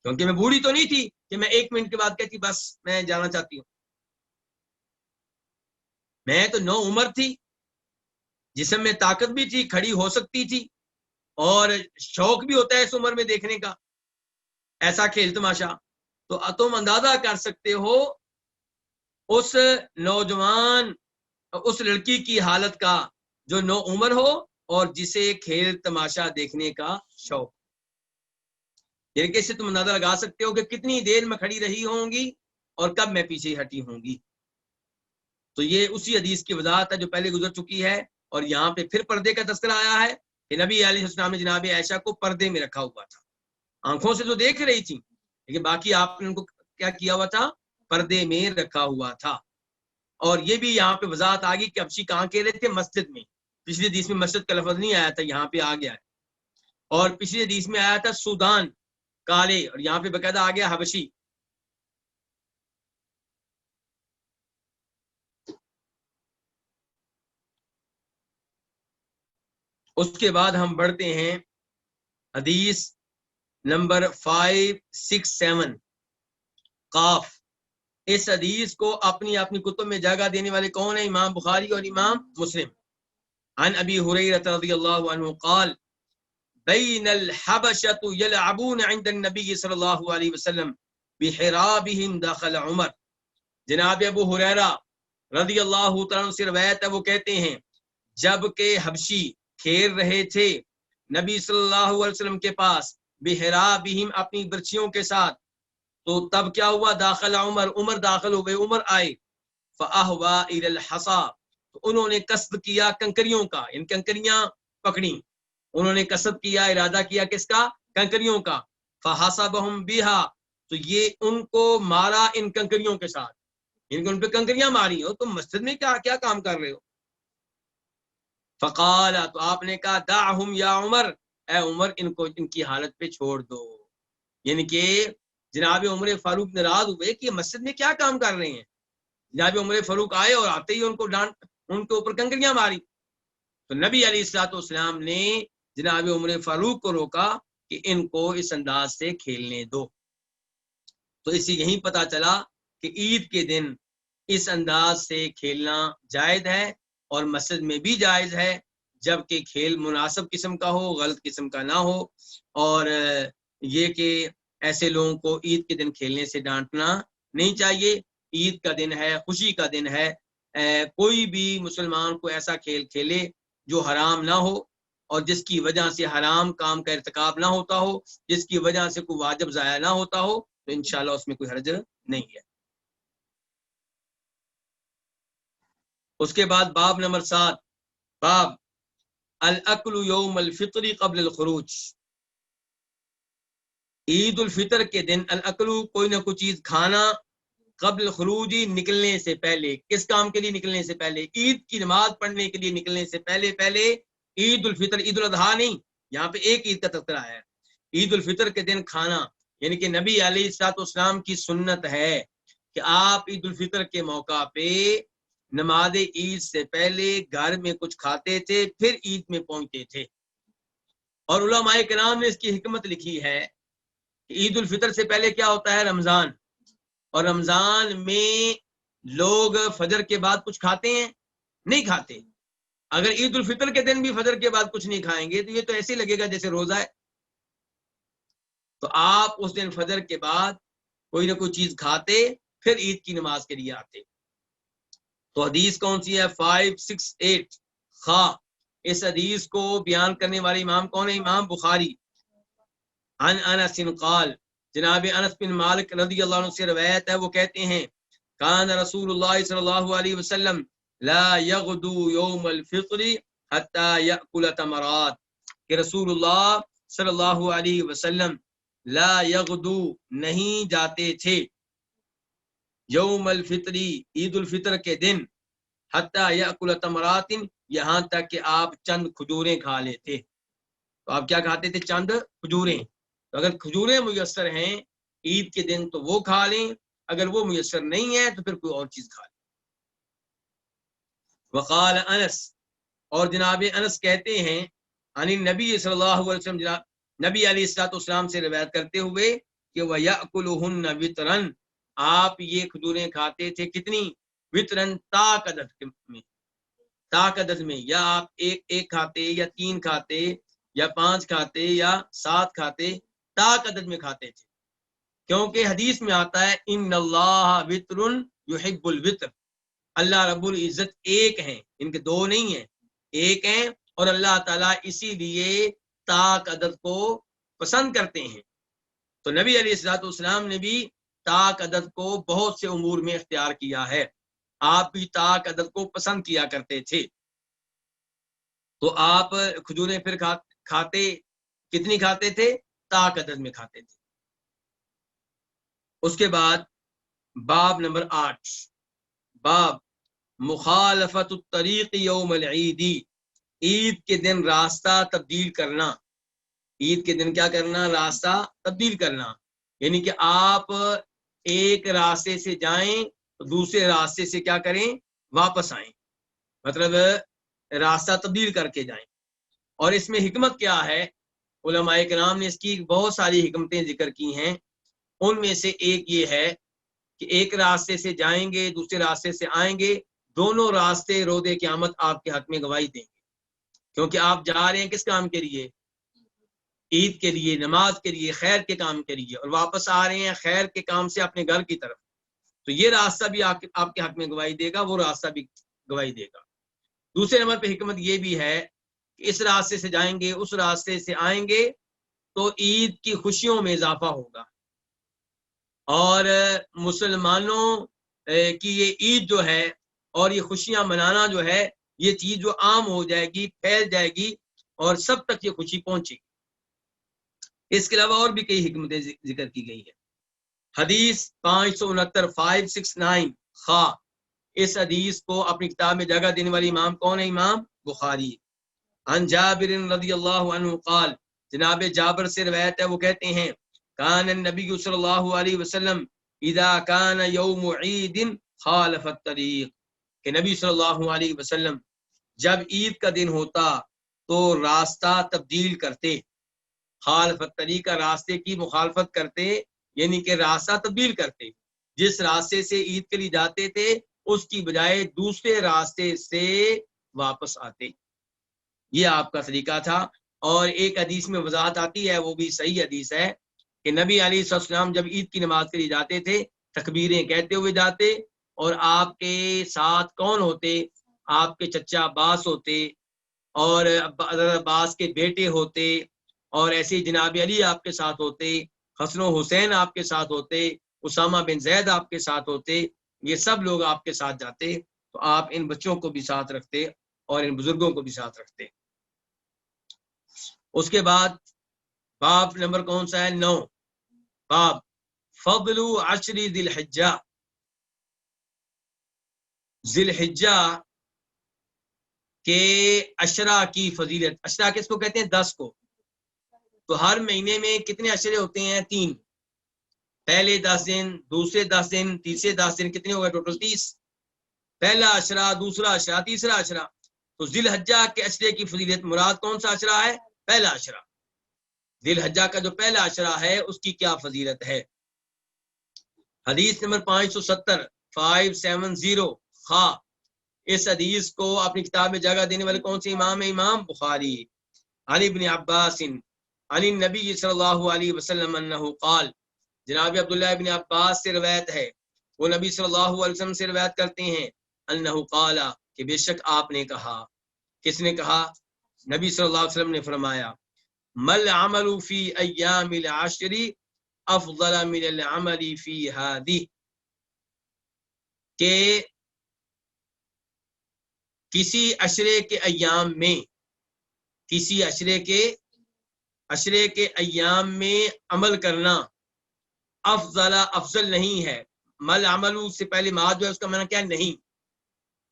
کیونکہ میں بوڑھی تو نہیں تھی کہ میں 1 منٹ کے بعد کہتی بس میں جانا چاہتی ہوں۔ میں تو نو عمر تھی، جسم میں طاقت بھی تھی، کھڑی ہو سکتی تھی، اور شوق بھی ہوتا ہے اس عمر میں دیکھنے کا ایسا کھیل تماشا۔ تو تم اندازہ کر سکتے ہو اس نوجوان، اس لڑکی کی حالت کا جو نو عمر ہو اور جسے کھیل تماشا دیکھنے کا شوق۔ یعنی کہ اس سے تم اندازہ لگا سکتے ہو کہ کتنی دیر میں کھڑی رہی ہوں گی اور کب میں پیچھے ہٹی ہوں گی۔ تو یہ اسی حدیث کی وضاحت ہے جو پہلے گزر چکی ہے، اور یہاں پہ پھر پردے کا تذکرہ آیا ہے کہ نبی علیہ السلام نے جناب عائشہ کو پردے میں رکھا ہوا تھا، آنکھوں سے تو دیکھ رہی تھی لیکن باقی آپ نے ان کو کیا کیا ہوا تھا؟ پردے میں رکھا ہوا تھا۔ اور یہ بھی یہاں پہ وضاحت آ گئی کہ حبشی کہاں کہہ رہے تھے؟ مسجد میں۔ پچھلی حدیث میں مسجد کا لفظ نہیں آیا تھا، یہاں پہ آ گیا ہے، اور پچھلی حدیث میں آیا تھا سودان، کالے، اور یہاں پہ باقاعدہ آ گیا حبشی۔ اس کے بعد ہم بڑھتے ہیں حدیث نمبر 567 قاف۔ اس حدیث کو اپنی کتب میں جگہ دینے والے کون ہیں؟ امام بخاری اور امام مسلم۔ عن ابی ہریرہ رضی اللہ عنہ قال، بین الحبشۃ یلعبون عند النبی صلی اللہ علیہ وسلم بحرابہم داخل عمر. جناب ابو ہریرہ رضی اللہ تعالیٰ سے روایت ہے، وہ کہتے ہیں جب کہ حبشی کھیل رہے تھے نبی صلی اللہ علیہ وسلم کے پاس بحرابہم اپنی برچھیوں کے ساتھ، تو تب کیا ہوا؟ داخل عمر، عمر داخل ہوئے، عمر آئے. فاہوا الی الحصا، تو انہوں نے قصد کیا کنکریوں کا، ان کنکریاں پکڑی، انہوں نے قصد کیا، ارادہ کیا کس کا؟ کنکریوں کا. فحسبہم بہا، تو یہ ان کو مارا ان کنکریوں کے ساتھ، ان پہ کنکریاں ماری ہو، تم مسجد میں کیا کام کر رہے ہو؟ فقال، تو آپ نے کہا دعہم یا عمر، اے عمر ان کی حالت پہ چھوڑ دو. یعنی کہ جناب عمر فاروق ناراض ہوئے کہ مسجد میں کیا کام کر رہے ہیں. جناب عمر فاروق آئے اور آتے ہی ان کے اوپر کنکریاں ماری. تو نبی علیہ الصلوۃ والسلام نے جناب عمر فاروق کو روکا کہ ان کو اس انداز سے کھیلنے دو. تو اس سے یہی پتا چلا کہ عید کے دن اس انداز سے کھیلنا جائز ہے اور مسجد میں بھی جائز ہے، جبکہ کھیل مناسب قسم کا ہو، غلط قسم کا نہ ہو. اور یہ کہ ایسے لوگوں کو عید کے دن کھیلنے سے ڈانٹنا نہیں چاہیے. عید کا دن ہے، خوشی کا دن ہے، کوئی بھی مسلمان کو ایسا کھیل کھیلے جو حرام نہ ہو اور جس کی وجہ سے حرام کام کا ارتکاب نہ ہوتا ہو، جس کی وجہ سے کوئی واجب ضائع نہ ہوتا ہو، تو انشاءاللہ اس میں کوئی حرج نہیں ہے. اس کے بعد باب نمبر 7، باب الاکل یوم الفطر قبل الخروج. عید الفطر کے دن الاکل، کوئی نہ کوئی چیز کھانا، قبل الخروج، نکلنے سے پہلے. کس کام کے لیے نکلنے سے پہلے؟ عید کی نماز پڑھنے کے لیے نکلنے سے پہلے عید الفطر، عید الاضحیٰ نہیں، یہاں پہ ایک عید کا تذکرہ ہے. عید الفطر کے دن کھانا، یعنی کہ نبی علیہ الصلوۃ والسلام کی سنت ہے کہ آپ عید الفطر کے موقع پہ نماز عید سے پہلے گھر میں کچھ کھاتے تھے، پھر عید میں پہنچتے تھے. اور علماء کرام نے اس کی حکمت لکھی ہے کہ عید الفطر سے پہلے کیا ہوتا ہے؟ رمضان. اور رمضان میں لوگ فجر کے بعد کچھ کھاتے ہیں؟ نہیں کھاتے. اگر عید الفطر کے دن بھی فجر کے بعد کچھ نہیں کھائیں گے تو یہ تو ایسے لگے گا جیسے روزہ ہے. تو آپ اس دن فجر کے بعد کوئی نہ کوئی چیز کھاتے، پھر عید کی نماز کے لیے آتے. تو حدیث کون سی ہے؟ 568 خا. اس حدیث کو بیان کرنے والے امام کون ہے؟ امام بخاری. عن انس قال، جناب انس بن مالک رضی اللہ عنہ سے روایت ہے، وہ کہتے ہیں کان رسول اللہ صلی اللہ علیہ وسلم لا یغدو یوم الفطر حتی یأکل تمرات، کہ رسول اللہ صلی اللہ علیہ وسلم لا یغدو، نہیں جاتے تھے، یوم الفطری، عید الفطر کے دن، حتی یأکل تمرات، یہاں تک کہ آپ چند کھجوریں کھا لیتے. تو آپ کیا کھاتے تھے؟ چند کھجوریں. تو اگر کھجوریں میسر ہیں عید کے دن تو وہ کھا لیں، اگر وہ میسر نہیں ہے تو پھر کوئی اور چیز کھا لیں. وقال انس، اور جناب انس کہتے ہیں عن النبی صلی اللہ علیہ وسلم، جناب نبی علیہ الصلوۃ والسلام سے روایت کرتے ہوئے کہ وَيَأْكُلُهُنَّ وِتْرًا، آپ یہ کھجوریں کھاتے تھے کتنی؟ وطرن، طاق عدد میں، طاق عدد میں، یا آپ ایک کھاتے یا 3 کھاتے یا 5 کھاتے یا 7 کھاتے، طاق عدد میں کھاتے تھے. کیونکہ حدیث میں آتا ہے ان اللہ وطر یحب الوطر، اللہ رب العزت ایک ہیں، ان کے دو نہیں ہیں، ایک ہیں، اور اللہ تعالیٰ اسی لیے طاق عدد کو پسند کرتے ہیں. تو نبی علیہ الصلوۃ والسلام نے بھی طاق عدد کو بہت سے امور میں اختیار کیا ہے. آپ بھی طاق عدد کو پسند کیا کرتے تھے. تو آپ کھجوریں پھر کھاتے کتنی کھاتے تھے؟ طاق عدد میں کھاتے تھے. اس کے بعد باب نمبر 8، باب مخالفت الطریق یوم العید، عید کے دن راستہ تبدیل کرنا. عید کے دن کیا کرنا؟ راستہ تبدیل کرنا، یعنی کہ آپ ایک راستے سے جائیں تو دوسرے راستے سے کیا کریں؟ واپس آئیں، مطلب راستہ تبدیل کر کے جائیں. اور اس میں حکمت کیا ہے؟ علماء کرام نے اس کی بہت ساری حکمتیں ذکر کی ہیں. ان میں سے ایک یہ ہے کہ ایک راستے سے جائیں گے، دوسرے راستے سے آئیں گے، دونوں راستے روز قیامت آپ کے حق میں گواہی دیں گے، کیونکہ آپ جا رہے ہیں کس کام کے لیے؟ عید کے لیے، نماز کے لیے، خیر کے کام کے لیے، اور واپس آ رہے ہیں خیر کے کام سے اپنے گھر کی طرف، تو یہ راستہ بھی آپ کے حق میں گواہی دے گا، وہ راستہ بھی گواہی دے گا۔ دوسرے نمبر پہ حکمت یہ بھی ہے کہ اس راستے سے جائیں گے، اس راستے سے آئیں گے تو عید کی خوشیوں میں اضافہ ہوگا، اور مسلمانوں کی یہ عید جو ہے اور یہ خوشیاں منانا جو ہے، یہ چیز جو عام ہو جائے گی، پھیل جائے گی، اور سب تک یہ خوشی پہنچے گی۔ اس کے علاوہ اور بھی کئی حکمتیں ذکر کی گئی ہیں۔ حدیث 569 569 خواہ اس حدیث کو اپنی کتاب میں جگہ دینے والی امام کون ہے؟ امام بخاری۔ عن جابر رضی اللہ عنہ قال، جناب جابر سے روایت ہے، وہ کہتے ہیں کان النبی صلی اللہ علیہ وسلم اذا کان یوم عید خالف الطریق، کہ نبی صلی اللہ علیہ وسلم جب عید کا دن ہوتا تو راستہ تبدیل کرتے، خالف الطریق، راستے کی مخالفت کرتے، یعنی کہ راستہ تبدیل کرتے، جس راستے سے عید کے لیے جاتے تھے اس کی بجائے دوسرے راستے سے واپس آتے، یہ آپ کا طریقہ تھا۔ اور ایک حدیث میں وضاحت آتی ہے، وہ بھی صحیح حدیث ہے، کہ نبی علیہ السلام جب عید کی نماز کے لیے جاتے تھے تکبیریں کہتے ہوئے جاتے، اور آپ کے ساتھ کون ہوتے؟ آپ کے چچا عباس ہوتے، اور عباس کے بیٹے ہوتے، اور ایسے جناب علی آپ کے ساتھ ہوتے، حسن و حسین آپ کے ساتھ ہوتے، اسامہ بن زید آپ کے ساتھ ہوتے، یہ سب لوگ آپ کے ساتھ جاتے، تو آپ ان بچوں کو بھی ساتھ رکھتے اور ان بزرگوں کو بھی ساتھ رکھتے۔ اس کے بعد باب نمبر کون سا ہے؟ 9، باب فضل عشر ذی الحجہ، ذی الحجہ کے عشرہ کی فضیلت۔ عشرہ کس کو کہتے ہیں؟ 10 کو۔ تو ہر مہینے میں کتنے عشرے ہوتے ہیں؟ 3، پہلے 10 دن، دوسرے 10 دن، تیسرے 10 دن، کتنے ہو گئے ٹوٹل؟ 30۔ پہلا عشرہ، دوسرا عشرہ، تیسرا عشرہ۔ تو ذی الحجہ کے عشرے کی فضیلت مراد کون سا عشرہ ہے؟ پہلا عشرہ۔ ذی الحجہ کا جو پہلا عشرہ ہے اس کی کیا فضیلت ہے؟ حدیث نمبر 570 570 خواہ اس حدیث کو اپنی کتاب میں جگہ دینے والے کون سے امام ہے؟ امام بخاری۔ عن ابن عباس عن النبی صلی اللہ علیہ وسلم انہ قال، جناب عبداللہ ابن عباس سے روایت ہے، وہ نبی صلی اللہ علیہ وسلم سے روایت کرتے ہیں، انہ قال، کہ بے شک آپ نے کہا۔ کس نے کہا؟ نبی صلی اللہ علیہ وسلم نے فرمایا، مل عمل فی ایام العشر افضل من العمل فی ہذہ، کہ کسی عشرے کے ایام میں، کسی عشرے کے ایام میں عمل کرنا افضل نہیں ہے۔ مل عمل سے پہلے ما جو ہے اس کا معنی کیا ہے؟ نہیں۔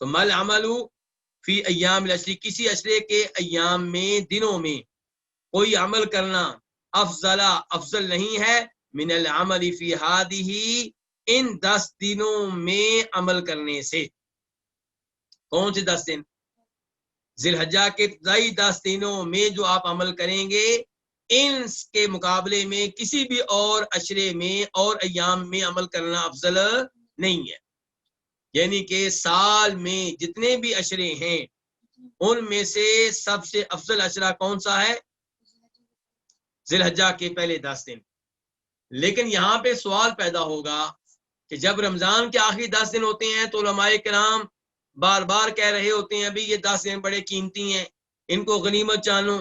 تو مل عمل فی ایام العشر، کسی عشرے کے ایام میں، دنوں میں کوئی عمل کرنا افضل نہیں ہے، من العمل فی ہذہ، ان 10 دنوں میں عمل کرنے سے۔ کون سے 10 دن؟ ذی الحجہ کے ابتدائی 10 دنوں میں جو آپ عمل کریں گے، ان کے مقابلے میں کسی بھی اور عشرے میں اور ایام میں عمل کرنا افضل نہیں ہے۔ یعنی کہ سال میں جتنے بھی عشرے ہیں ان میں سے سب سے افضل عشرہ کون سا ہے؟ ذی الحجہ کے پہلے 10 دن۔ لیکن یہاں پہ سوال پیدا ہوگا کہ جب رمضان کے آخری 10 دن ہوتے ہیں تو علماء کرام بار بار کہہ رہے ہوتے ہیں ابھی یہ 10 دن بڑے قیمتی ہیں، ان کو غنیمت جانو،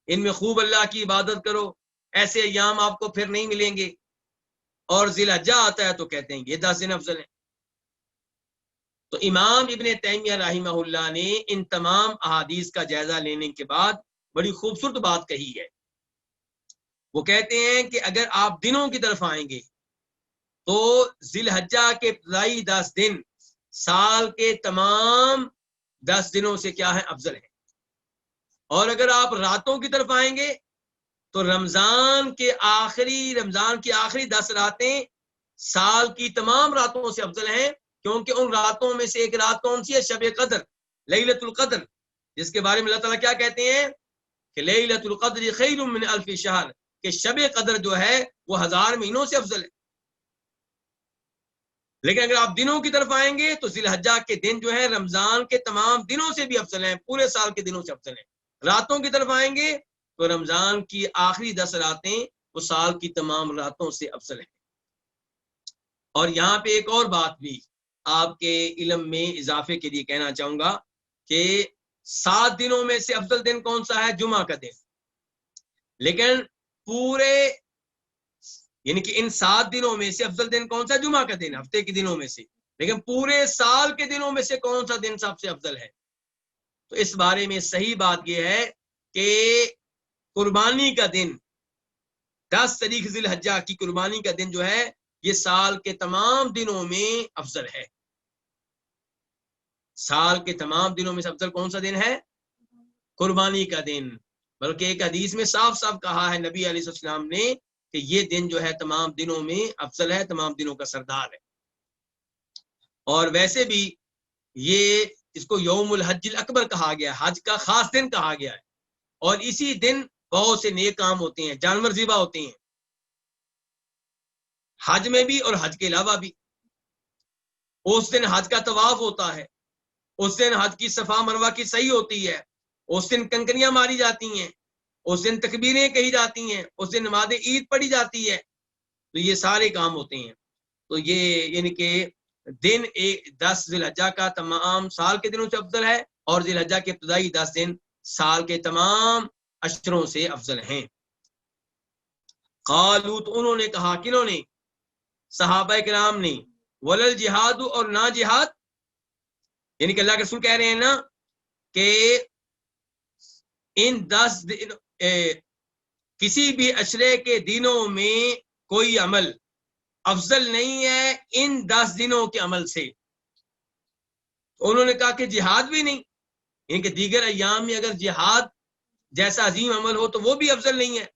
ان میں خوب اللہ کی عبادت کرو، ایسے ایام آپ کو پھر نہیں ملیں گے، اور ذی الحجہ آتا ہے تو کہتے ہیں یہ 10 دن افضل ہیں۔ تو امام ابن تیمیہ رحمہ اللہ نے ان تمام احادیث کا جائزہ لینے کے بعد بڑی خوبصورت بات کہی ہے۔ وہ کہتے ہیں کہ اگر آپ دنوں کی طرف آئیں گے تو ذی الحجہ کے ابتدائی 10 دن سال کے تمام 10 دنوں سے کیا ہے؟ افضل ہے۔ اور اگر آپ راتوں کی طرف آئیں گے تو رمضان کی آخری 10 راتیں سال کی تمام راتوں سے افضل ہیں، کیونکہ ان راتوں میں سے ایک رات کون سی ہے؟ شب قدر، لیلۃ القدر، جس کے بارے میں اللہ تعالیٰ کیا کہتے ہیں کہ لیلۃ القدر خیر من الف شہر، کہ شب قدر جو ہے وہ 1000 مہینوں سے افضل ہے۔ لیکن اگر آپ دنوں کی طرف آئیں گے تو ذی الحجہ کے دن جو ہے رمضان کے تمام دنوں سے بھی افضل ہیں، پورے سال کے دنوں سے افضل ہیں۔ راتوں کی طرف آئیں گے تو رمضان کی آخری 10 راتیں وہ سال کی تمام راتوں سے افضل ہیں۔ اور یہاں پہ ایک اور بات بھی آپ کے علم میں اضافے کے لیے کہنا چاہوں گا کہ 7 دنوں میں سے افضل دن کون سا ہے؟ جمعہ کا دن۔ لیکن پورے یعنی کہ ان 7 دنوں میں سے افضل دن کون سا؟ جمعہ کا دن، ہفتے کے دنوں میں سے۔ لیکن پورے سال کے دنوں میں سے کون سا دن سب سے افضل ہے؟ تو اس بارے میں صحیح بات یہ ہے کہ قربانی کا دن 10 تاریخ ذی الحجہ کی قربانی کا دن جو ہے یہ سال کے تمام دنوں میں افضل ہے۔ سال کے تمام دنوں میں سے افضل کون سا دن ہے؟ قربانی کا دن۔ بلکہ ایک حدیث میں صاف صاف کہا ہے نبی علیہ السلام نے کہ یہ دن جو ہے تمام دنوں میں افضل ہے، تمام دنوں کا سردار ہے۔ اور ویسے بھی یہ اس کو یوم الحج الاکبر کہا گیا، حج کا خاص دن کہا گیا ہے۔ اور اسی دن بہت سے نیک کام ہوتے ہیں، جانور ذبح ہوتے ہیں، حج میں بھی اور حج کے علاوہ بھی۔ اس دن حج کا طواف ہوتا ہے، اس دن حج کی صفا مروہ کی صحیح ہوتی ہے، اس دن کنکریاں ماری جاتی ہیں، اس دن تکبیریں کہی جاتی ہیں، اس دن نماز عید پڑھی جاتی ہے۔ تو یہ سارے کام ہوتے ہیں۔ تو یہ یعنی کہ دن 10 ذی الحجہ کا تمام سال کے دنوں سے افضل ہے، اور ذی الحجہ کے ابتدائی 10 دن سال کے تمام اشروں سے افضل ہیں۔ قالوا، تو انہوں نے کہا، کنہوں نے؟ صحابہ کرام نے، ولل جہاد، اور نہ جہاد، یعنی کہ اللہ کے رسول کہہ رہے ہیں نا کہ ان 10 دن کسی بھی اشرے کے دنوں میں کوئی عمل افضل نہیں ہے ان 10 دنوں کے عمل سے۔ انہوں نے کہا کہ جہاد بھی نہیں، یعنی کہ دیگر ایام میں اگر جہاد جیسا عظیم عمل ہو تو وہ بھی افضل نہیں ہے۔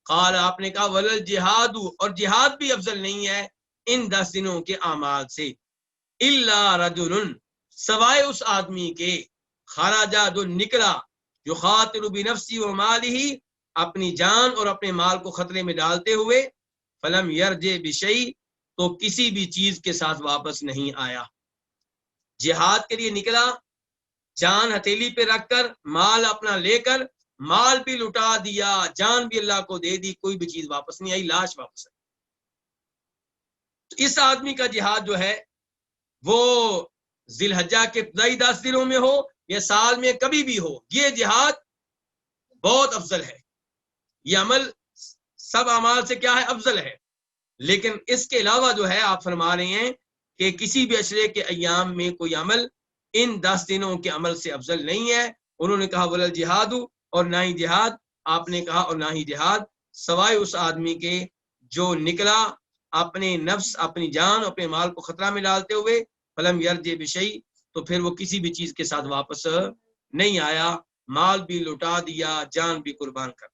قال، آپ نے کہا ولل جہاد، اور جہاد بھی افضل نہیں ہے ان 10 دنوں کے اعمال سے، الا رجل، سوائے اس آدمی کے، خرجا، جو نکلا، یخاطر بنفسی و مالہ، اپنی جان اور اپنے مال کو خطرے میں ڈالتے ہوئے، فلم یرجع بشیء، تو کسی بھی چیز کے ساتھ واپس نہیں آیا۔ جہاد کے لیے نکلا، جان ہتھیلی پہ رکھ کر، مال اپنا لے کر، مال بھی لٹا دیا، جان بھی اللہ کو دے دی، کوئی بھی چیز واپس نہیں آئی، لاش واپس آئی۔ تو اس آدمی کا جہاد جو ہے وہ ذی الحجہ کے ابتدائی 10 دنوں میں ہو یا سال میں کبھی بھی ہو، یہ جہاد بہت افضل ہے۔ یہ عمل سب اعمال سے کیا ہے؟ افضل ہے۔ لیکن اس کے علاوہ جو ہے آپ فرما رہے ہیں کہ کسی بھی اشرے کے ایام میں کوئی عمل ان 10 دنوں کے عمل سے افضل نہیں ہے۔ انہوں نے کہا ولل جہاد، اور نہ ہی جہاد، آپ نے کہا اور نہ ہی جہاد، سوائے اس آدمی کے جو نکلا اپنے نفس، اپنی جان، اپنے مال کو خطرہ میں ڈالتے ہوئے، فلم یرجع بشیء، تو پھر وہ کسی بھی چیز کے ساتھ واپس نہیں آیا، مال بھی لٹا دیا، جان بھی قربان کر۔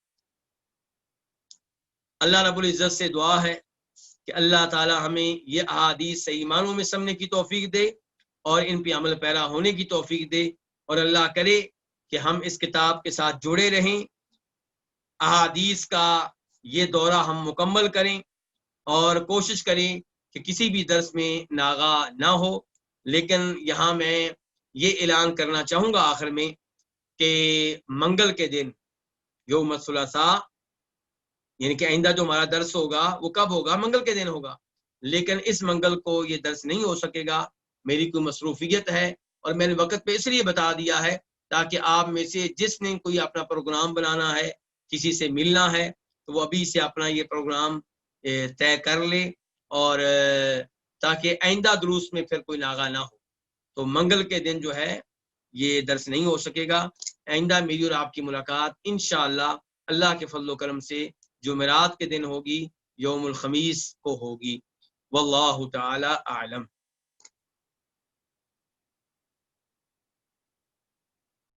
اللہ رب العزت سے دعا ہے کہ اللہ تعالی ہمیں یہ احادیث صحیح معنوں میں سمجھنے کی توفیق دے اور ان پہ عمل پیرا ہونے کی توفیق دے، اور اللہ کرے کہ ہم اس کتاب کے ساتھ جڑے رہیں، احادیث کا یہ دورہ ہم مکمل کریں، اور کوشش کریں کہ کسی بھی درس میں ناغا نہ ہو۔ لیکن یہاں میں یہ اعلان کرنا چاہوں گا آخر میں کہ منگل کے دن یوم الثلاثاء، یعنی کہ آئندہ جو ہمارا درس ہوگا وہ کب ہوگا؟ منگل کے دن ہوگا۔ لیکن اس منگل کو یہ درس نہیں ہو سکے گا، میری کوئی مصروفیت ہے، اور میں نے وقت پہ اس لیے بتا دیا ہے تاکہ آپ میں سے جس نے کوئی اپنا پروگرام بنانا ہے، کسی سے ملنا ہے، تو وہ ابھی سے اپنا یہ پروگرام طے کر لے، اور تاکہ آئندہ دروس میں پھر کوئی ناغا نہ ہو۔ تو منگل کے دن جو ہے یہ درس نہیں ہو سکے گا۔ آئندہ میری اور آپ کی ملاقات انشاءاللہ اللہ کے فضل و کرم سے جمعرات کے دن ہوگی، یوم الخمیس کو ہوگی۔ واللہ تعالی اعلم۔